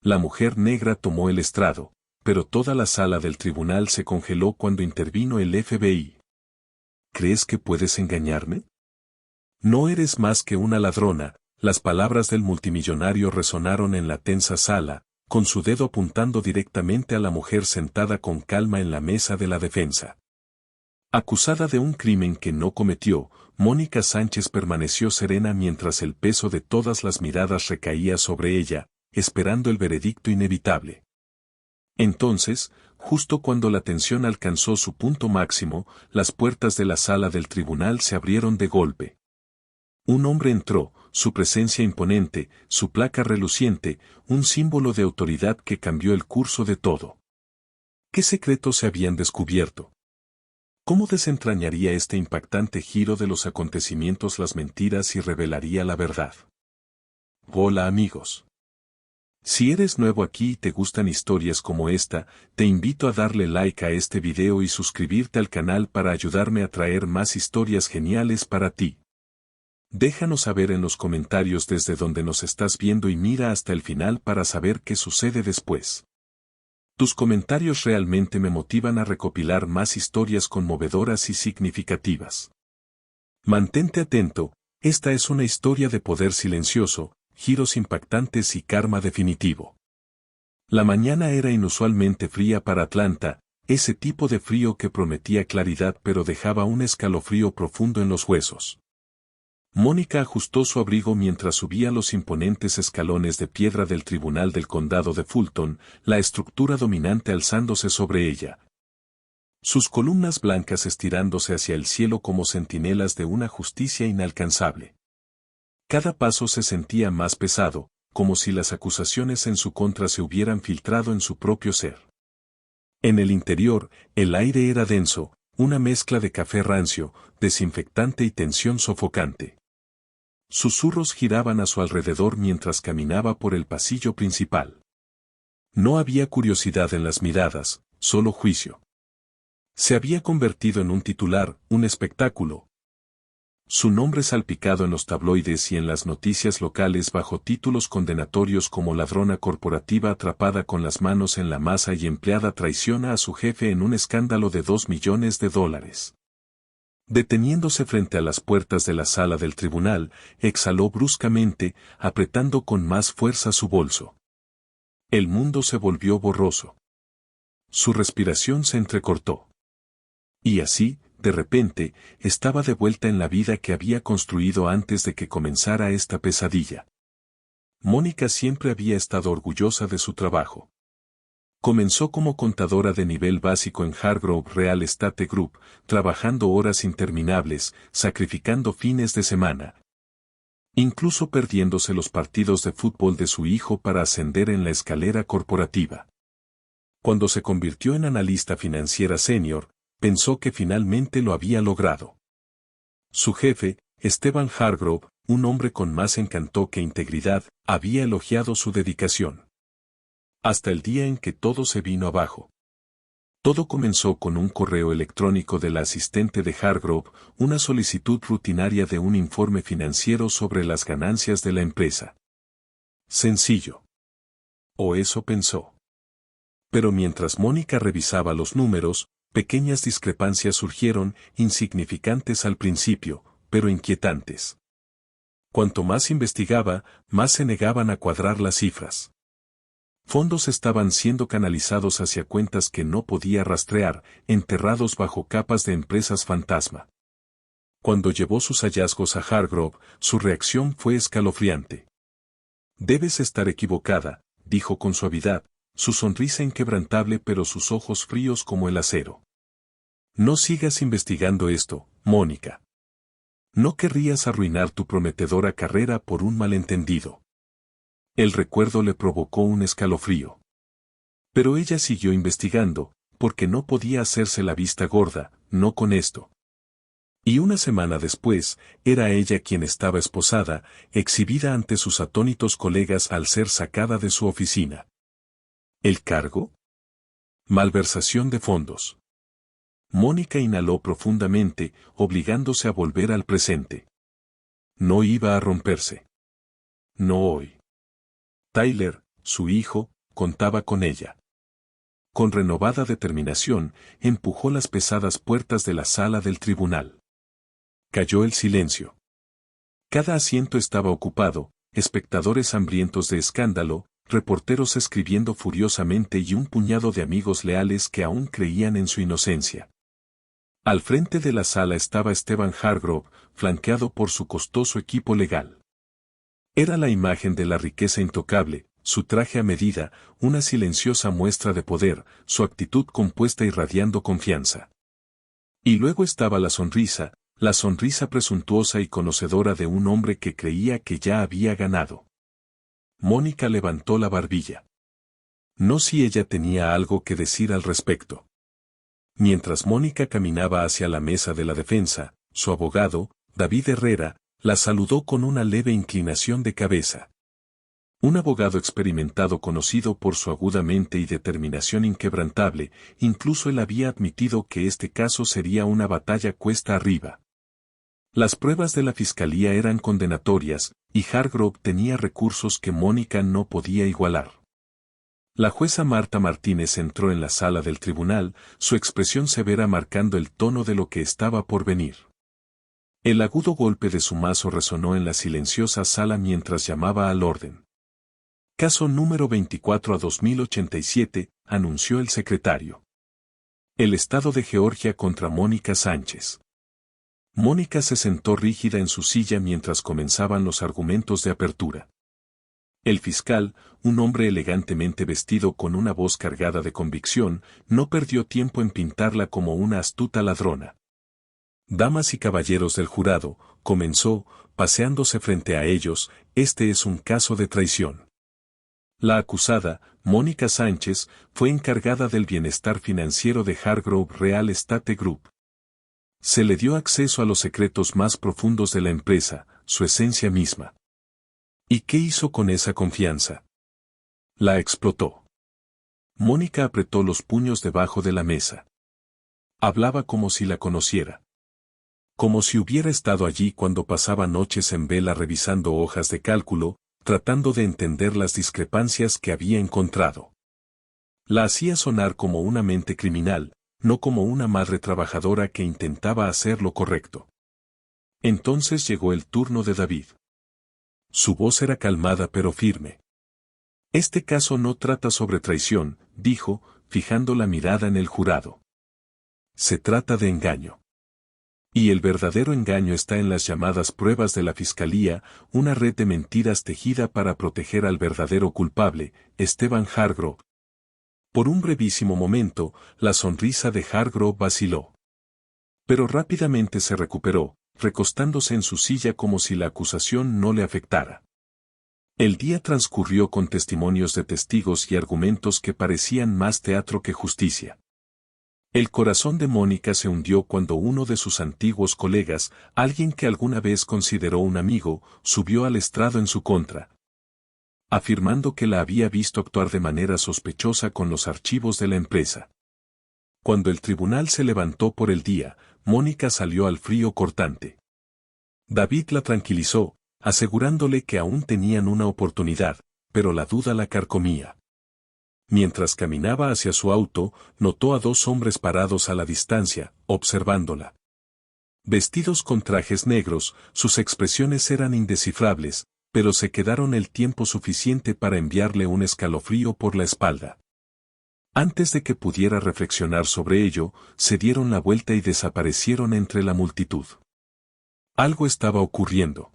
La mujer negra tomó el estrado, pero toda la sala del tribunal se congeló cuando intervino el FBI. ¿Crees que puedes engañarme? No eres más que una ladrona. Las palabras del multimillonario resonaron en la tensa sala, con su dedo apuntando directamente a la mujer sentada con calma en la mesa de la defensa. Acusada de un crimen que no cometió, Mónica Sánchez permaneció serena mientras el peso de todas las miradas recaía sobre ella, esperando el veredicto inevitable. Entonces, justo cuando la tensión alcanzó su punto máximo, las puertas de la sala del tribunal se abrieron de golpe. Un hombre entró, su presencia imponente, su placa reluciente, un símbolo de autoridad que cambió el curso de todo. ¿Qué secretos se habían descubierto? ¿Cómo desentrañaría este impactante giro de los acontecimientos las mentiras y revelaría la verdad? Hola amigos. Si eres nuevo aquí y te gustan historias como esta, te invito a darle like a este video y suscribirte al canal para ayudarme a traer más historias geniales para ti. Déjanos saber en los comentarios desde donde nos estás viendo y mira hasta el final para saber qué sucede después. Tus comentarios realmente me motivan a recopilar más historias conmovedoras y significativas. Mantente atento, esta es una historia de poder silencioso, giros impactantes y karma definitivo. La mañana era inusualmente fría para Atlanta, ese tipo de frío que prometía claridad pero dejaba un escalofrío profundo en los huesos. Mónica ajustó su abrigo mientras subía los imponentes escalones de piedra del Tribunal del Condado de Fulton, la estructura dominante alzándose sobre ella. Sus columnas blancas estirándose hacia el cielo como centinelas de una justicia inalcanzable. Cada paso se sentía más pesado, como si las acusaciones en su contra se hubieran filtrado en su propio ser. En el interior, el aire era denso, una mezcla de café rancio, desinfectante y tensión sofocante. Susurros giraban a su alrededor mientras caminaba por el pasillo principal. No había curiosidad en las miradas, solo juicio. Se había convertido en un titular, un espectáculo. Su nombre salpicado en los tabloides y en las noticias locales bajo títulos condenatorios como ladrona corporativa atrapada con las manos en la masa y empleada traiciona a su jefe en un escándalo de $2 millones. Deteniéndose frente a las puertas de la sala del tribunal, exhaló bruscamente, apretando con más fuerza su bolso. El mundo se volvió borroso. Su respiración se entrecortó. Y así, de repente, estaba de vuelta en la vida que había construido antes de que comenzara esta pesadilla. Mónica siempre había estado orgullosa de su trabajo. Comenzó como contadora de nivel básico en Hargrove Real Estate Group, trabajando horas interminables, sacrificando fines de semana. Incluso perdiéndose los partidos de fútbol de su hijo para ascender en la escalera corporativa. Cuando se convirtió en analista financiera senior, pensó que finalmente lo había logrado. Su jefe, Esteban Hargrove, un hombre con más encanto que integridad, había elogiado su dedicación. Hasta el día en que todo se vino abajo. Todo comenzó con un correo electrónico de la asistente de Hargrove, una solicitud rutinaria de un informe financiero sobre las ganancias de la empresa. Sencillo. O eso pensó. Pero mientras Mónica revisaba los números, pequeñas discrepancias surgieron, insignificantes al principio, pero inquietantes. Cuanto más investigaba, más se negaban a cuadrar las cifras. Fondos estaban siendo canalizados hacia cuentas que no podía rastrear, enterrados bajo capas de empresas fantasma. Cuando llevó sus hallazgos a Hargrove, su reacción fue escalofriante. Debes estar equivocada, dijo con suavidad, su sonrisa inquebrantable pero sus ojos fríos como el acero. No sigas investigando esto, Mónica. No querrías arruinar tu prometedora carrera por un malentendido. El recuerdo le provocó un escalofrío. Pero ella siguió investigando, porque no podía hacerse la vista gorda, no con esto. Y una semana después, era ella quien estaba esposada, exhibida ante sus atónitos colegas al ser sacada de su oficina. ¿El cargo? Malversación de fondos. Mónica inhaló profundamente, obligándose a volver al presente. No iba a romperse. No hoy. Tyler, su hijo, contaba con ella. Con renovada determinación, empujó las pesadas puertas de la sala del tribunal. Cayó el silencio. Cada asiento estaba ocupado, espectadores hambrientos de escándalo, reporteros escribiendo furiosamente y un puñado de amigos leales que aún creían en su inocencia. Al frente de la sala estaba Stephen Hargrove, flanqueado por su costoso equipo legal. Era la imagen de la riqueza intocable, su traje a medida, una silenciosa muestra de poder, su actitud compuesta irradiando confianza. Y luego estaba la sonrisa presuntuosa y conocedora de un hombre que creía que ya había ganado. Mónica levantó la barbilla. No si ella tenía algo que decir al respecto. Mientras Mónica caminaba hacia la mesa de la defensa, su abogado, David Herrera, la saludó con una leve inclinación de cabeza. Un abogado experimentado conocido por su aguda mente y determinación inquebrantable, incluso él había admitido que este caso sería una batalla cuesta arriba. Las pruebas de la fiscalía eran condenatorias, y Hargrove tenía recursos que Mónica no podía igualar. La jueza Marta Martínez entró en la sala del tribunal, su expresión severa marcando el tono de lo que estaba por venir. El agudo golpe de su mazo resonó en la silenciosa sala mientras llamaba al orden. Caso número 24 a 2087, anunció el secretario. El Estado de Georgia contra Mónica Sánchez. Mónica se sentó rígida en su silla mientras comenzaban los argumentos de apertura. El fiscal, un hombre elegantemente vestido con una voz cargada de convicción, no perdió tiempo en pintarla como una astuta ladrona. Damas y caballeros del jurado, comenzó, paseándose frente a ellos, este es un caso de traición. La acusada, Mónica Sánchez, fue encargada del bienestar financiero de Hargrove Real Estate Group. Se le dio acceso a los secretos más profundos de la empresa, su esencia misma. ¿Y qué hizo con esa confianza? La explotó. Mónica apretó los puños debajo de la mesa. Hablaba como si la conociera. Como si hubiera estado allí cuando pasaba noches en vela revisando hojas de cálculo, tratando de entender las discrepancias que había encontrado. La hacía sonar como una mente criminal, no como una madre trabajadora que intentaba hacer lo correcto. Entonces llegó el turno de David. Su voz era calmada pero firme. Este caso no trata sobre traición, dijo, fijando la mirada en el jurado. Se trata de engaño. Y el verdadero engaño está en las llamadas pruebas de la fiscalía, una red de mentiras tejida para proteger al verdadero culpable, Stephen Hargrove. Por un brevísimo momento, la sonrisa de Hargrove vaciló. Pero rápidamente se recuperó, recostándose en su silla como si la acusación no le afectara. El día transcurrió con testimonios de testigos y argumentos que parecían más teatro que justicia. El corazón de Mónica se hundió cuando uno de sus antiguos colegas, alguien que alguna vez consideró un amigo, subió al estrado en su contra, afirmando que la había visto actuar de manera sospechosa con los archivos de la empresa. Cuando el tribunal se levantó por el día, Mónica salió al frío cortante. David la tranquilizó, asegurándole que aún tenían una oportunidad, pero la duda la carcomía. Mientras caminaba hacia su auto, notó a dos hombres parados a la distancia, observándola. Vestidos con trajes negros, sus expresiones eran indescifrables, pero se quedaron el tiempo suficiente para enviarle un escalofrío por la espalda. Antes de que pudiera reflexionar sobre ello, se dieron la vuelta y desaparecieron entre la multitud. Algo estaba ocurriendo.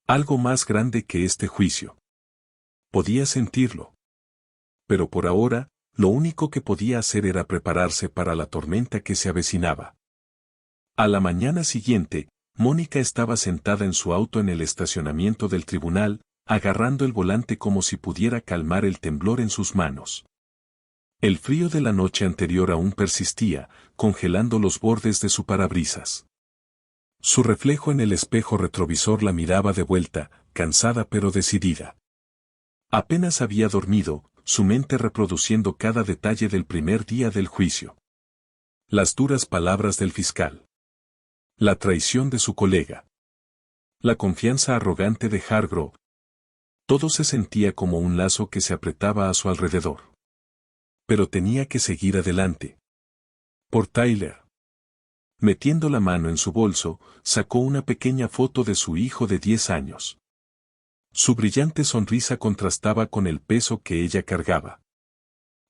Algo más grande que este juicio. Podía sentirlo. Pero por ahora, lo único que podía hacer era prepararse para la tormenta que se avecinaba. A la mañana siguiente, Mónica estaba sentada en su auto en el estacionamiento del tribunal, agarrando el volante como si pudiera calmar el temblor en sus manos. El frío de la noche anterior aún persistía, congelando los bordes de su parabrisas. Su reflejo en el espejo retrovisor la miraba de vuelta, cansada pero decidida. Apenas había dormido, su mente reproduciendo cada detalle del primer día del juicio. Las duras palabras del fiscal. La traición de su colega. La confianza arrogante de Hargrove. Todo se sentía como un lazo que se apretaba a su alrededor. Pero tenía que seguir adelante. Por Tyler. Metiendo la mano en su bolso, sacó una pequeña foto de su hijo de 10 años. Su brillante sonrisa contrastaba con el peso que ella cargaba.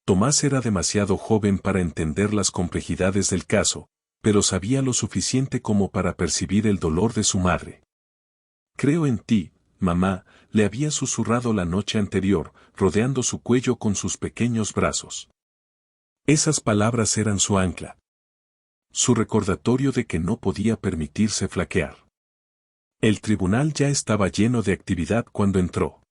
Tomás era demasiado joven para entender las complejidades del caso, pero sabía lo suficiente como para percibir el dolor de su madre. «Creo en ti, mamá», le había susurrado la noche anterior, rodeando su cuello con sus pequeños brazos. Esas palabras eran su ancla. Su recordatorio de que no podía permitirse flaquear. El tribunal ya estaba lleno de actividad cuando entró.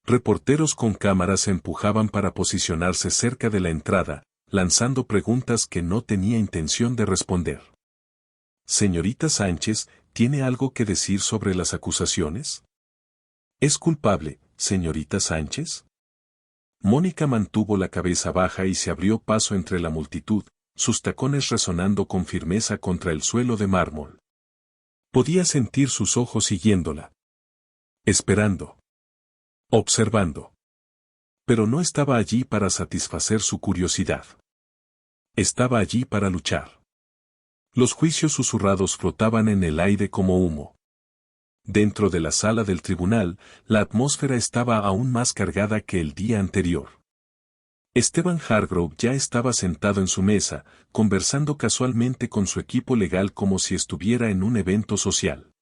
Reporteros con cámaras se empujaban para posicionarse cerca de la entrada, lanzando preguntas que no tenía intención de responder. «Señorita Sánchez, ¿tiene algo que decir sobre las acusaciones? ¿Es culpable, señorita Sánchez?» Mónica mantuvo la cabeza baja y se abrió paso entre la multitud, sus tacones resonando con firmeza contra el suelo de mármol. Podía sentir sus ojos siguiéndola. Esperando. Observando. Pero no estaba allí para satisfacer su curiosidad. Estaba allí para luchar. Los juicios susurrados flotaban en el aire como humo. Dentro de la sala del tribunal, la atmósfera estaba aún más cargada que el día anterior. Esteban Hargrove ya estaba sentado en su mesa, conversando casualmente con su equipo legal como si estuviera en un evento social.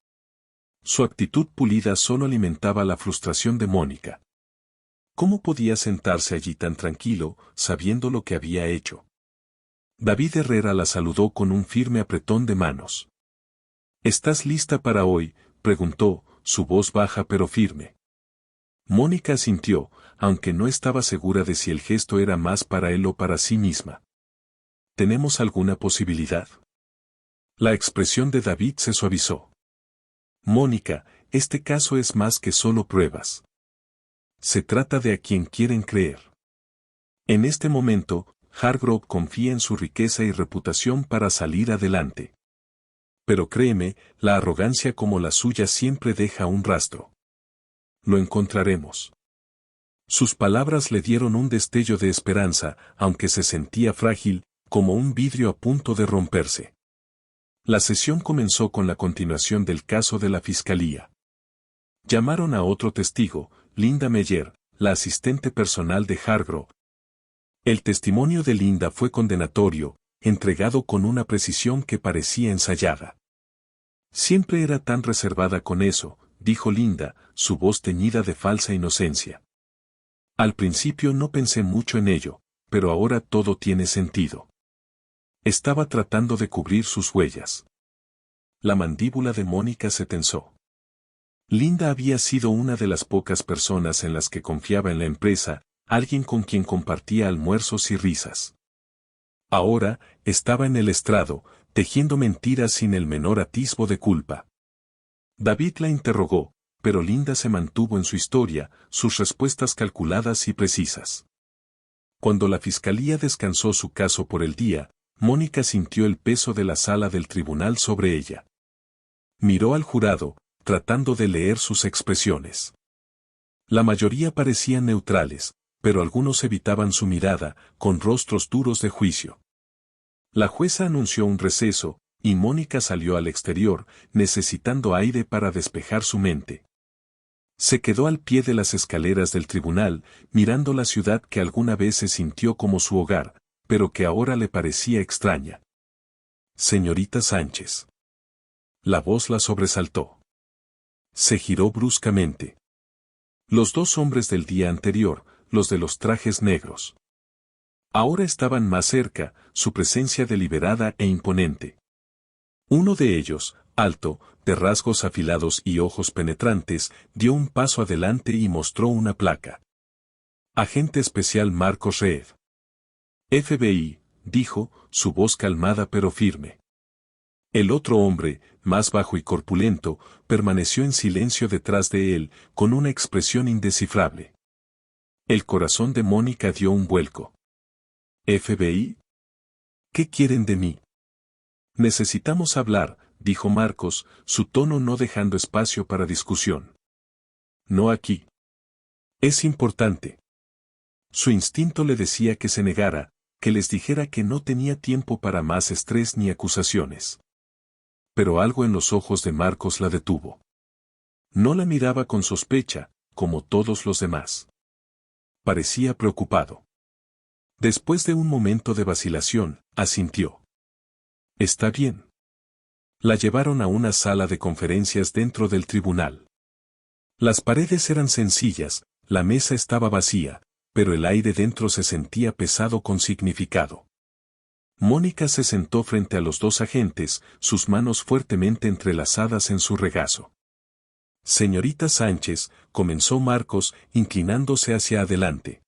Su actitud pulida solo alimentaba la frustración de Mónica. ¿Cómo podía sentarse allí tan tranquilo, sabiendo lo que había hecho? David Herrera la saludó con un firme apretón de manos. «¿Estás lista para hoy?», preguntó, su voz baja pero firme. Mónica asintió, aunque no estaba segura de si el gesto era más para él o para sí misma. «¿Tenemos alguna posibilidad?». La expresión de David se suavizó. «Mónica, este caso es más que solo pruebas. Se trata de a quien quieren creer. En este momento, Hargrove confía en su riqueza y reputación para salir adelante. Pero créeme, la arrogancia como la suya siempre deja un rastro. Lo encontraremos». Sus palabras le dieron un destello de esperanza, aunque se sentía frágil, como un vidrio a punto de romperse. La sesión comenzó con la continuación del caso de la fiscalía. Llamaron a otro testigo, Linda Meyer, la asistente personal de Hargrove. El testimonio de Linda fue condenatorio, entregado con una precisión que parecía ensayada. «Siempre era tan reservada con eso», dijo Linda, su voz teñida de falsa inocencia. «Al principio no pensé mucho en ello, pero ahora todo tiene sentido». Estaba tratando de cubrir sus huellas. La mandíbula de Mónica se tensó. Linda había sido una de las pocas personas en las que confiaba en la empresa, alguien con quien compartía almuerzos y risas. Ahora, estaba en el estrado, tejiendo mentiras sin el menor atisbo de culpa. David la interrogó, pero Linda se mantuvo en su historia, sus respuestas calculadas y precisas. Cuando la fiscalía descansó su caso por el día, Mónica sintió el peso de la sala del tribunal sobre ella. Miró al jurado, tratando de leer sus expresiones. La mayoría parecían neutrales, pero algunos evitaban su mirada, con rostros duros de juicio. La jueza anunció un receso, y Mónica salió al exterior, necesitando aire para despejar su mente. Se quedó al pie de las escaleras del tribunal, mirando la ciudad que alguna vez se sintió como su hogar, pero que ahora le parecía extraña. «Señorita Sánchez». La voz la sobresaltó. Se giró bruscamente. Los dos hombres del día anterior, los de los trajes negros. Ahora estaban más cerca, su presencia deliberada e imponente. Uno de ellos, alto, de rasgos afilados y ojos penetrantes, dio un paso adelante y mostró una placa. «Agente especial Marcos Reed». «FBI», dijo, su voz calmada pero firme. El otro hombre, más bajo y corpulento, permaneció en silencio detrás de él, con una expresión indescifrable. El corazón de Mónica dio un vuelco. «¿FBI? ¿Qué quieren de mí?» «Necesitamos hablar», dijo Marcos, su tono no dejando espacio para discusión. «No aquí». Es importante. Su instinto le decía que se negara, que les dijera que no tenía tiempo para más estrés ni acusaciones. Pero algo en los ojos de Marcos la detuvo. No la miraba con sospecha, como todos los demás. Parecía preocupado. Después de un momento de vacilación, asintió. Está bien. La llevaron a una sala de conferencias dentro del tribunal. Las paredes eran sencillas, la mesa estaba vacía, pero el aire dentro se sentía pesado con significado. Mónica se sentó frente a los dos agentes, sus manos fuertemente entrelazadas en su regazo. Señorita Sánchez, comenzó Marcos, inclinándose hacia adelante.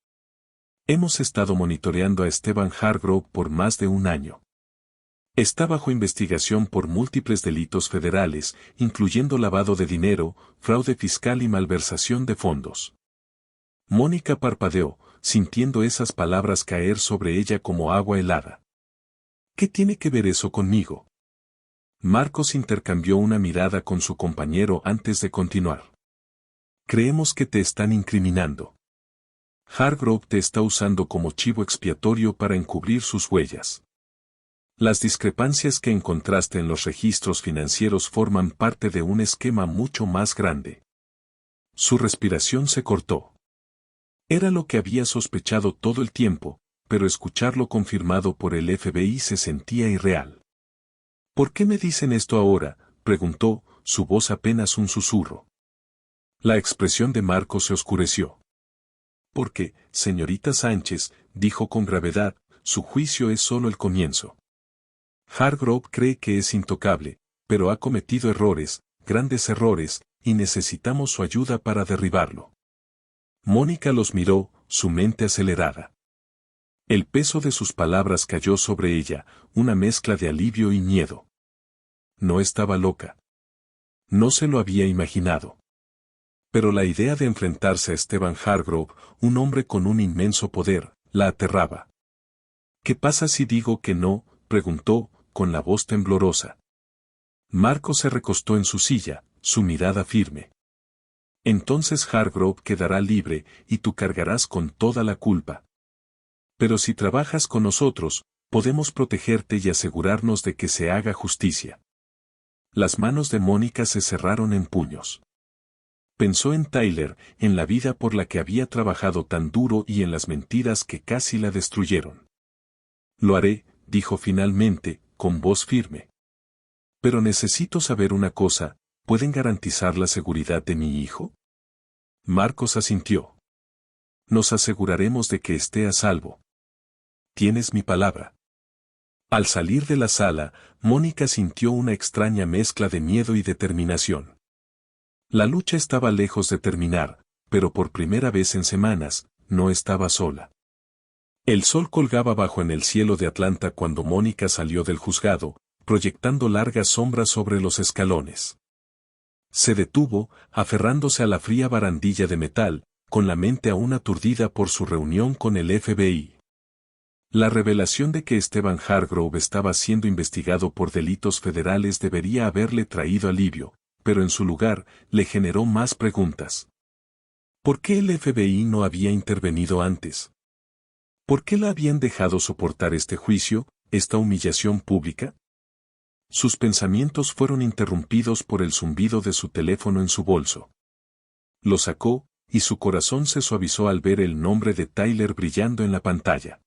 Hemos estado monitoreando a Esteban Hargrove por más de un año. Está bajo investigación por múltiples delitos federales, incluyendo lavado de dinero, fraude fiscal y malversación de fondos. Mónica parpadeó, sintiendo esas palabras caer sobre ella como agua helada. ¿Qué tiene que ver eso conmigo? Marcos intercambió una mirada con su compañero antes de continuar. Creemos que te están incriminando. Hargrove te está usando como chivo expiatorio para encubrir sus huellas. Las discrepancias que encontraste en los registros financieros forman parte de un esquema mucho más grande. Su respiración se cortó. Era lo que había sospechado todo el tiempo, pero escucharlo confirmado por el FBI se sentía irreal. ¿Por qué me dicen esto ahora?, preguntó, su voz apenas un susurro. La expresión de Marcos se oscureció. Porque, señorita Sánchez, dijo con gravedad, su juicio es solo el comienzo. Hargrove cree que es intocable, pero ha cometido errores, grandes errores, y necesitamos su ayuda para derribarlo. Mónica los miró, su mente acelerada. El peso de sus palabras cayó sobre ella, una mezcla de alivio y miedo. No estaba loca. No se lo había imaginado. Pero la idea de enfrentarse a Esteban Hargrove, un hombre con un inmenso poder, la aterraba. ¿Qué pasa si digo que no?, preguntó, con la voz temblorosa. Marcos se recostó en su silla, su mirada firme. Entonces Hargrove quedará libre, y tú cargarás con toda la culpa. Pero si trabajas con nosotros, podemos protegerte y asegurarnos de que se haga justicia. Las manos de Mónica se cerraron en puños. Pensó en Tyler, en la vida por la que había trabajado tan duro y en las mentiras que casi la destruyeron. Lo haré, dijo finalmente, con voz firme. Pero necesito saber una cosa, ¿pueden garantizar la seguridad de mi hijo? Marcos asintió. Nos aseguraremos de que esté a salvo. Tienes mi palabra. Al salir de la sala, Mónica sintió una extraña mezcla de miedo y determinación. La lucha estaba lejos de terminar, pero por primera vez en semanas, no estaba sola. El sol colgaba bajo en el cielo de Atlanta cuando Mónica salió del juzgado, proyectando largas sombras sobre los escalones. Se detuvo, aferrándose a la fría barandilla de metal, con la mente aún aturdida por su reunión con el FBI. La revelación de que Esteban Hargrove estaba siendo investigado por delitos federales debería haberle traído alivio, pero en su lugar, le generó más preguntas. ¿Por qué el FBI no había intervenido antes? ¿Por qué la habían dejado soportar este juicio, esta humillación pública? Sus pensamientos fueron interrumpidos por el zumbido de su teléfono en su bolso. Lo sacó, y su corazón se suavizó al ver el nombre de Tyler brillando en la pantalla.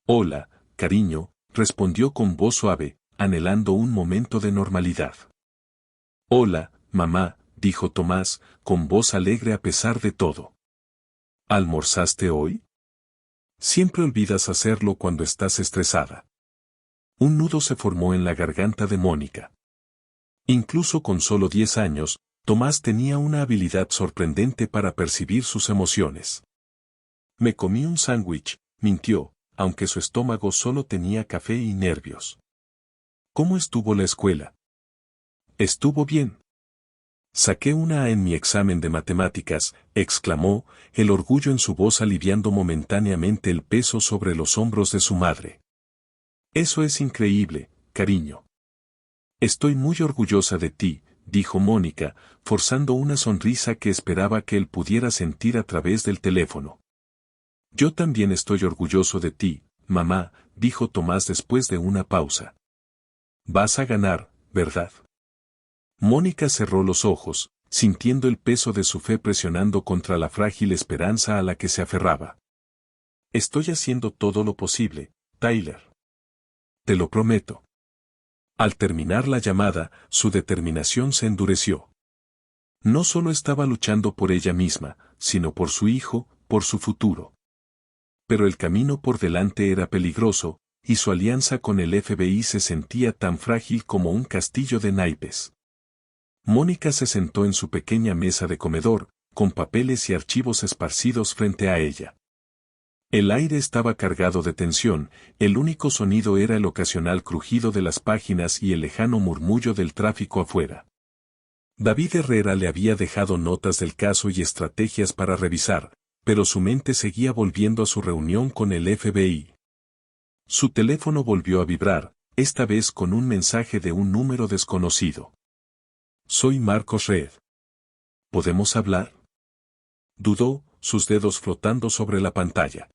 Hola, cariño, respondió con voz suave, anhelando un momento de normalidad. Hola, mamá, dijo Tomás, con voz alegre a pesar de todo. ¿Almorzaste hoy? Siempre olvidas hacerlo cuando estás estresada. Un nudo se formó en la garganta de Mónica. Incluso con solo 10 años, Tomás tenía una habilidad sorprendente para percibir sus emociones. Me comí un sándwich, mintió, aunque su estómago solo tenía café y nervios. ¿Cómo estuvo la escuela? Estuvo bien. Saqué una A en mi examen de matemáticas, exclamó, el orgullo en su voz aliviando momentáneamente el peso sobre los hombros de su madre. Eso es increíble, cariño. Estoy muy orgullosa de ti, dijo Mónica, forzando una sonrisa que esperaba que él pudiera sentir a través del teléfono. Yo también estoy orgulloso de ti, mamá, dijo Tomás después de una pausa. Vas a ganar, ¿verdad? Mónica cerró los ojos, sintiendo el peso de su fe presionando contra la frágil esperanza a la que se aferraba. Estoy haciendo todo lo posible, Tyler. Te lo prometo. Al terminar la llamada, su determinación se endureció. No solo estaba luchando por ella misma, sino por su hijo, por su futuro. Pero el camino por delante era peligroso, y su alianza con el FBI se sentía tan frágil como un castillo de naipes. Mónica se sentó en su pequeña mesa de comedor, con papeles y archivos esparcidos frente a ella. El aire estaba cargado de tensión, el único sonido era el ocasional crujido de las páginas y el lejano murmullo del tráfico afuera. David Herrera le había dejado notas del caso y estrategias para revisar, pero su mente seguía volviendo a su reunión con el FBI. Su teléfono volvió a vibrar, esta vez con un mensaje de un número desconocido. Soy Marcos Red. ¿Podemos hablar? Dudó, sus dedos flotando sobre la pantalla.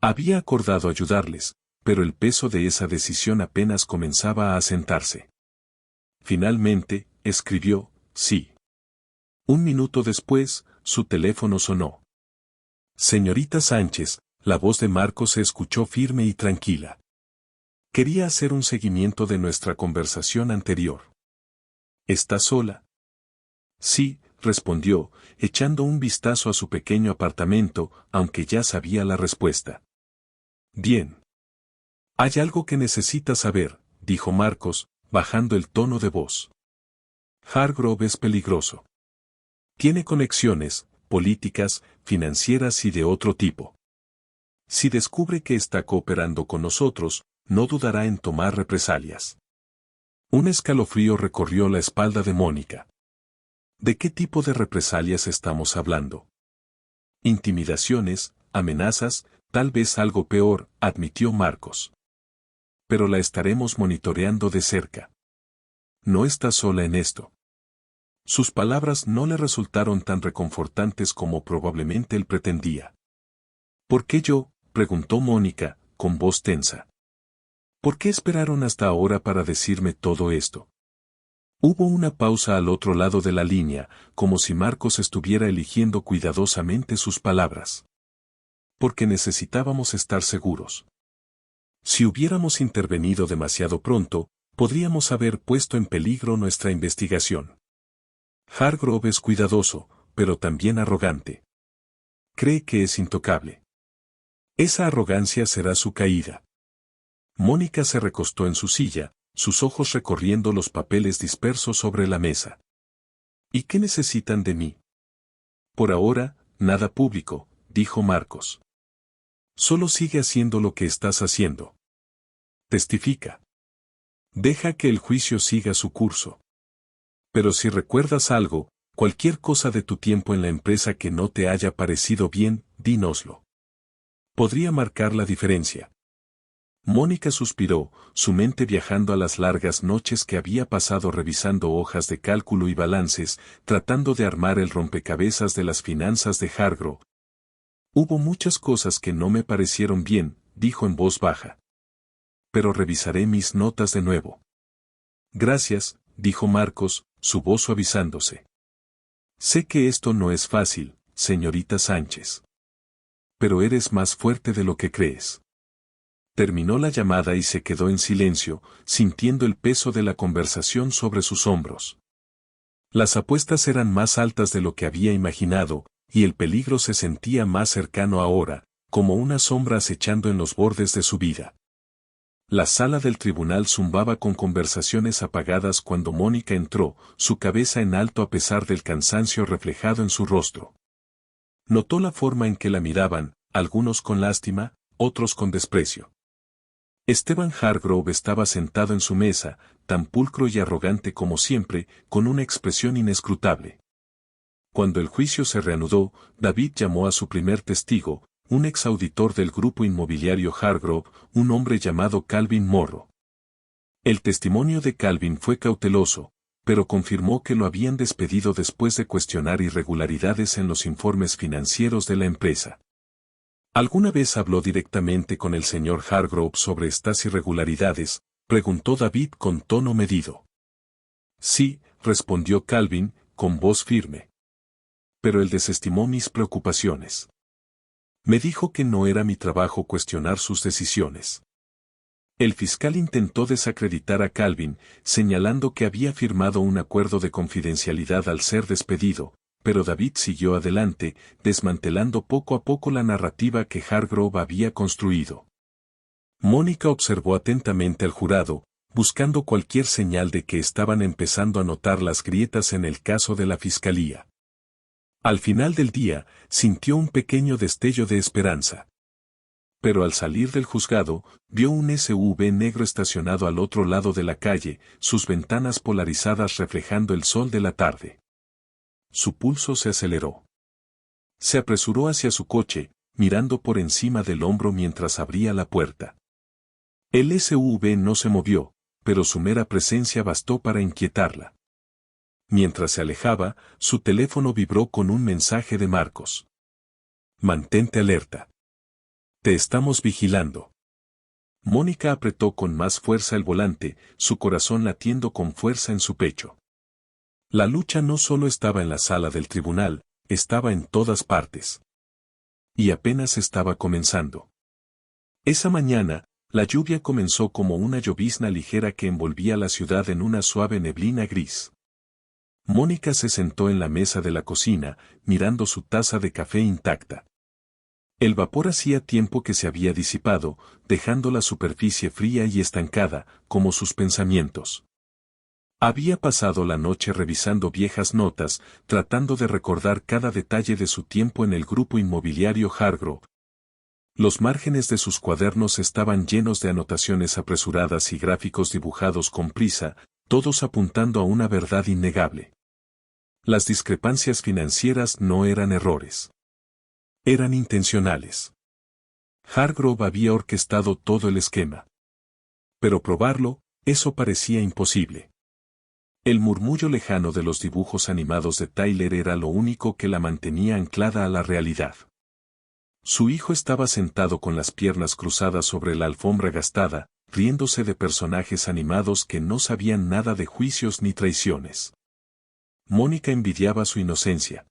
Había acordado ayudarles, pero el peso de esa decisión apenas comenzaba a asentarse. Finalmente, escribió, sí. Un minuto después, su teléfono sonó. Señorita Sánchez, la voz de Marcos se escuchó firme y tranquila. Quería hacer un seguimiento de nuestra conversación anterior. ¿Está sola? Sí, respondió, echando un vistazo a su pequeño apartamento, aunque ya sabía la respuesta. Bien. Hay algo que necesita saber, dijo Marcos, bajando el tono de voz. Hargrove es peligroso. Tiene conexiones, políticas, financieras y de otro tipo. Si descubre que está cooperando con nosotros, no dudará en tomar represalias. Un escalofrío recorrió la espalda de Mónica. ¿De qué tipo de represalias estamos hablando? Intimidaciones, amenazas, tal vez algo peor, admitió Marcos. Pero la estaremos monitoreando de cerca. No está sola en esto. Sus palabras no le resultaron tan reconfortantes como probablemente él pretendía. ¿Por qué yo?, preguntó Mónica, con voz tensa. ¿Por qué esperaron hasta ahora para decirme todo esto? Hubo una pausa al otro lado de la línea, como si Marcos estuviera eligiendo cuidadosamente sus palabras. Porque necesitábamos estar seguros. Si hubiéramos intervenido demasiado pronto, podríamos haber puesto en peligro nuestra investigación. Hargrove es cuidadoso, pero también arrogante. Cree que es intocable. Esa arrogancia será su caída. Mónica se recostó en su silla, sus ojos recorriendo los papeles dispersos sobre la mesa. ¿Y qué necesitan de mí? Por ahora, nada público, dijo Marcos. Solo sigue haciendo lo que estás haciendo. Testifica. Deja que el juicio siga su curso. Pero si recuerdas algo, cualquier cosa de tu tiempo en la empresa que no te haya parecido bien, dínoslo. Podría marcar la diferencia. Mónica suspiró, su mente viajando a las largas noches que había pasado revisando hojas de cálculo y balances, tratando de armar el rompecabezas de las finanzas de Hargrove. Hubo muchas cosas que no me parecieron bien, dijo en voz baja. Pero revisaré mis notas de nuevo. Gracias, dijo Marcos, su voz suavizándose. Sé que esto no es fácil, señorita Sánchez. Pero eres más fuerte de lo que crees. Terminó la llamada y se quedó en silencio, sintiendo el peso de la conversación sobre sus hombros. Las apuestas eran más altas de lo que había imaginado, y el peligro se sentía más cercano ahora, como una sombra acechando en los bordes de su vida. La sala del tribunal zumbaba con conversaciones apagadas cuando Mónica entró, su cabeza en alto a pesar del cansancio reflejado en su rostro. Notó la forma en que la miraban, algunos con lástima, otros con desprecio. Esteban Hargrove estaba sentado en su mesa, tan pulcro y arrogante como siempre, con una expresión inescrutable. Cuando el juicio se reanudó, David llamó a su primer testigo, un exauditor del grupo inmobiliario Hargrove, un hombre llamado Calvin Morrow. El testimonio de Calvin fue cauteloso, pero confirmó que lo habían despedido después de cuestionar irregularidades en los informes financieros de la empresa. ¿Alguna vez habló directamente con el señor Hargrove sobre estas irregularidades?, preguntó David con tono medido. Sí, respondió Calvin, con voz firme. Pero él desestimó mis preocupaciones. Me dijo que no era mi trabajo cuestionar sus decisiones. El fiscal intentó desacreditar a Calvin, señalando que había firmado un acuerdo de confidencialidad al ser despedido, pero David siguió adelante, desmantelando poco a poco la narrativa que Hargrove había construido. Mónica observó atentamente al jurado, buscando cualquier señal de que estaban empezando a notar las grietas en el caso de la fiscalía. Al final del día, sintió un pequeño destello de esperanza. Pero al salir del juzgado, vio un SUV negro estacionado al otro lado de la calle, sus ventanas polarizadas reflejando el sol de la tarde. Su pulso se aceleró. Se apresuró hacia su coche, mirando por encima del hombro mientras abría la puerta. El SUV no se movió, pero su mera presencia bastó para inquietarla. Mientras se alejaba, su teléfono vibró con un mensaje de Marcos. Mantente alerta. Te estamos vigilando. Mónica apretó con más fuerza el volante, su corazón latiendo con fuerza en su pecho. La lucha no solo estaba en la sala del tribunal, estaba en todas partes. Y apenas estaba comenzando. Esa mañana, la lluvia comenzó como una llovizna ligera que envolvía la ciudad en una suave neblina gris. Mónica se sentó en la mesa de la cocina, mirando su taza de café intacta. El vapor hacía tiempo que se había disipado, dejando la superficie fría y estancada, como sus pensamientos. Había pasado la noche revisando viejas notas, tratando de recordar cada detalle de su tiempo en el grupo inmobiliario Hargrove. Los márgenes de sus cuadernos estaban llenos de anotaciones apresuradas y gráficos dibujados con prisa, todos apuntando a una verdad innegable. Las discrepancias financieras no eran errores. Eran intencionales. Hargrove había orquestado todo el esquema. Pero probarlo, eso parecía imposible. El murmullo lejano de los dibujos animados de Tyler era lo único que la mantenía anclada a la realidad. Su hijo estaba sentado con las piernas cruzadas sobre la alfombra gastada, riéndose de personajes animados que no sabían nada de juicios ni traiciones. Mónica envidiaba su inocencia.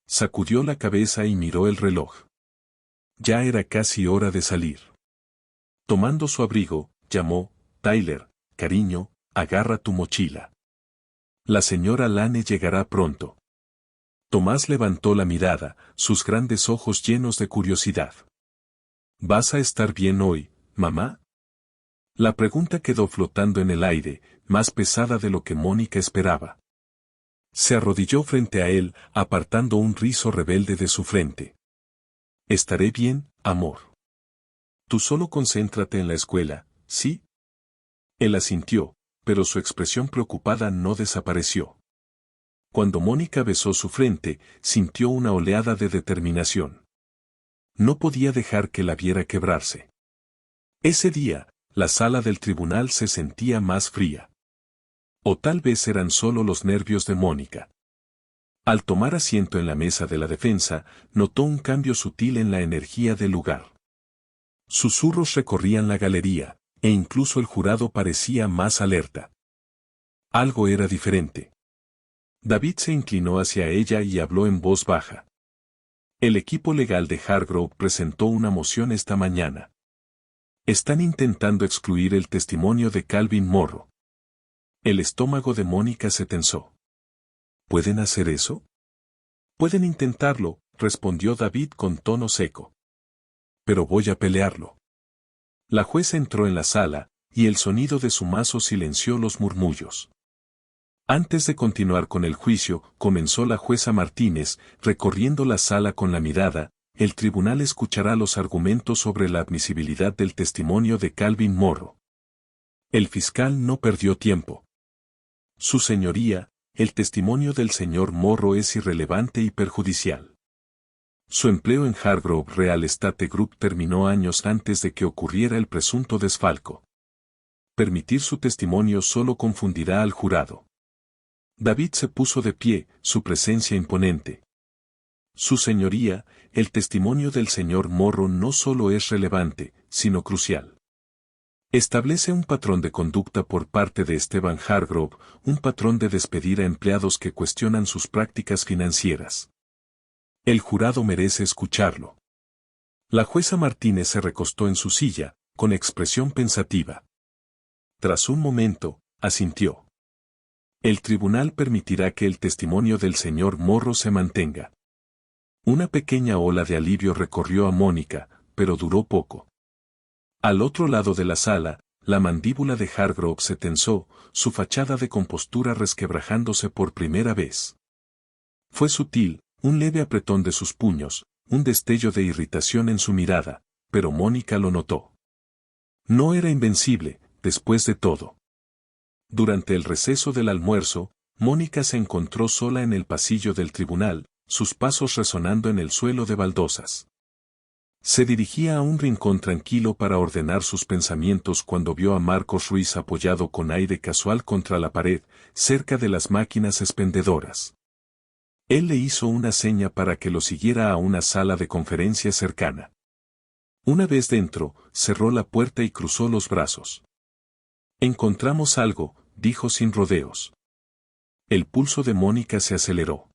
Sacudió la cabeza y miró el reloj. Ya era casi hora de salir. Tomando su abrigo, llamó: Tyler, cariño, agarra tu mochila. La señora Lane llegará pronto. Tomás levantó la mirada, sus grandes ojos llenos de curiosidad. ¿Vas a estar bien hoy, mamá? La pregunta quedó flotando en el aire, más pesada de lo que Mónica esperaba. Se arrodilló frente a él, apartando un rizo rebelde de su frente. Estaré bien, amor. Tú solo concéntrate en la escuela, ¿sí? Él asintió, pero su expresión preocupada no desapareció. Cuando Mónica besó su frente, sintió una oleada de determinación. No podía dejar que la viera quebrarse. Ese día, la sala del tribunal se sentía más fría. O tal vez eran solo los nervios de Mónica. Al tomar asiento en la mesa de la defensa, notó un cambio sutil en la energía del lugar. Susurros recorrían la galería, e incluso el jurado parecía más alerta. Algo era diferente. David se inclinó hacia ella y habló en voz baja. El equipo legal de Hargrove presentó una moción esta mañana. Están intentando excluir el testimonio de Calvin Morrow. El estómago de Mónica se tensó. ¿Pueden hacer eso? Pueden intentarlo, respondió David con tono seco. Pero voy a pelearlo. La jueza entró en la sala, y el sonido de su mazo silenció los murmullos. Antes de continuar con el juicio, comenzó la jueza Martínez, recorriendo la sala con la mirada: el tribunal escuchará los argumentos sobre la admisibilidad del testimonio de Calvin Morrow. El fiscal no perdió tiempo. Su señoría, el testimonio del señor Morrow es irrelevante y perjudicial. Su empleo en Hargrove Real Estate Group terminó años antes de que ocurriera el presunto desfalco. Permitir su testimonio solo confundirá al jurado. David se puso de pie, su presencia imponente. Su señoría, el testimonio del señor Morrow no solo es relevante, sino crucial. Establece un patrón de conducta por parte de Esteban Hargrove, un patrón de despedir a empleados que cuestionan sus prácticas financieras. El jurado merece escucharlo. La jueza Martínez se recostó en su silla, con expresión pensativa. Tras un momento, asintió. El tribunal permitirá que el testimonio del señor Morrow se mantenga. Una pequeña ola de alivio recorrió a Mónica, pero duró poco. Al otro lado de la sala, la mandíbula de Hargrove se tensó, su fachada de compostura resquebrajándose por primera vez. Fue sutil, un leve apretón de sus puños, un destello de irritación en su mirada, pero Mónica lo notó. No era invencible, después de todo. Durante el receso del almuerzo, Mónica se encontró sola en el pasillo del tribunal, sus pasos resonando en el suelo de baldosas. Se dirigía a un rincón tranquilo para ordenar sus pensamientos cuando vio a Marcos Ruiz apoyado con aire casual contra la pared, cerca de las máquinas expendedoras. Él le hizo una seña para que lo siguiera a una sala de conferencias cercana. Una vez dentro, cerró la puerta y cruzó los brazos. Encontramos algo, dijo sin rodeos. El pulso de Mónica se aceleró.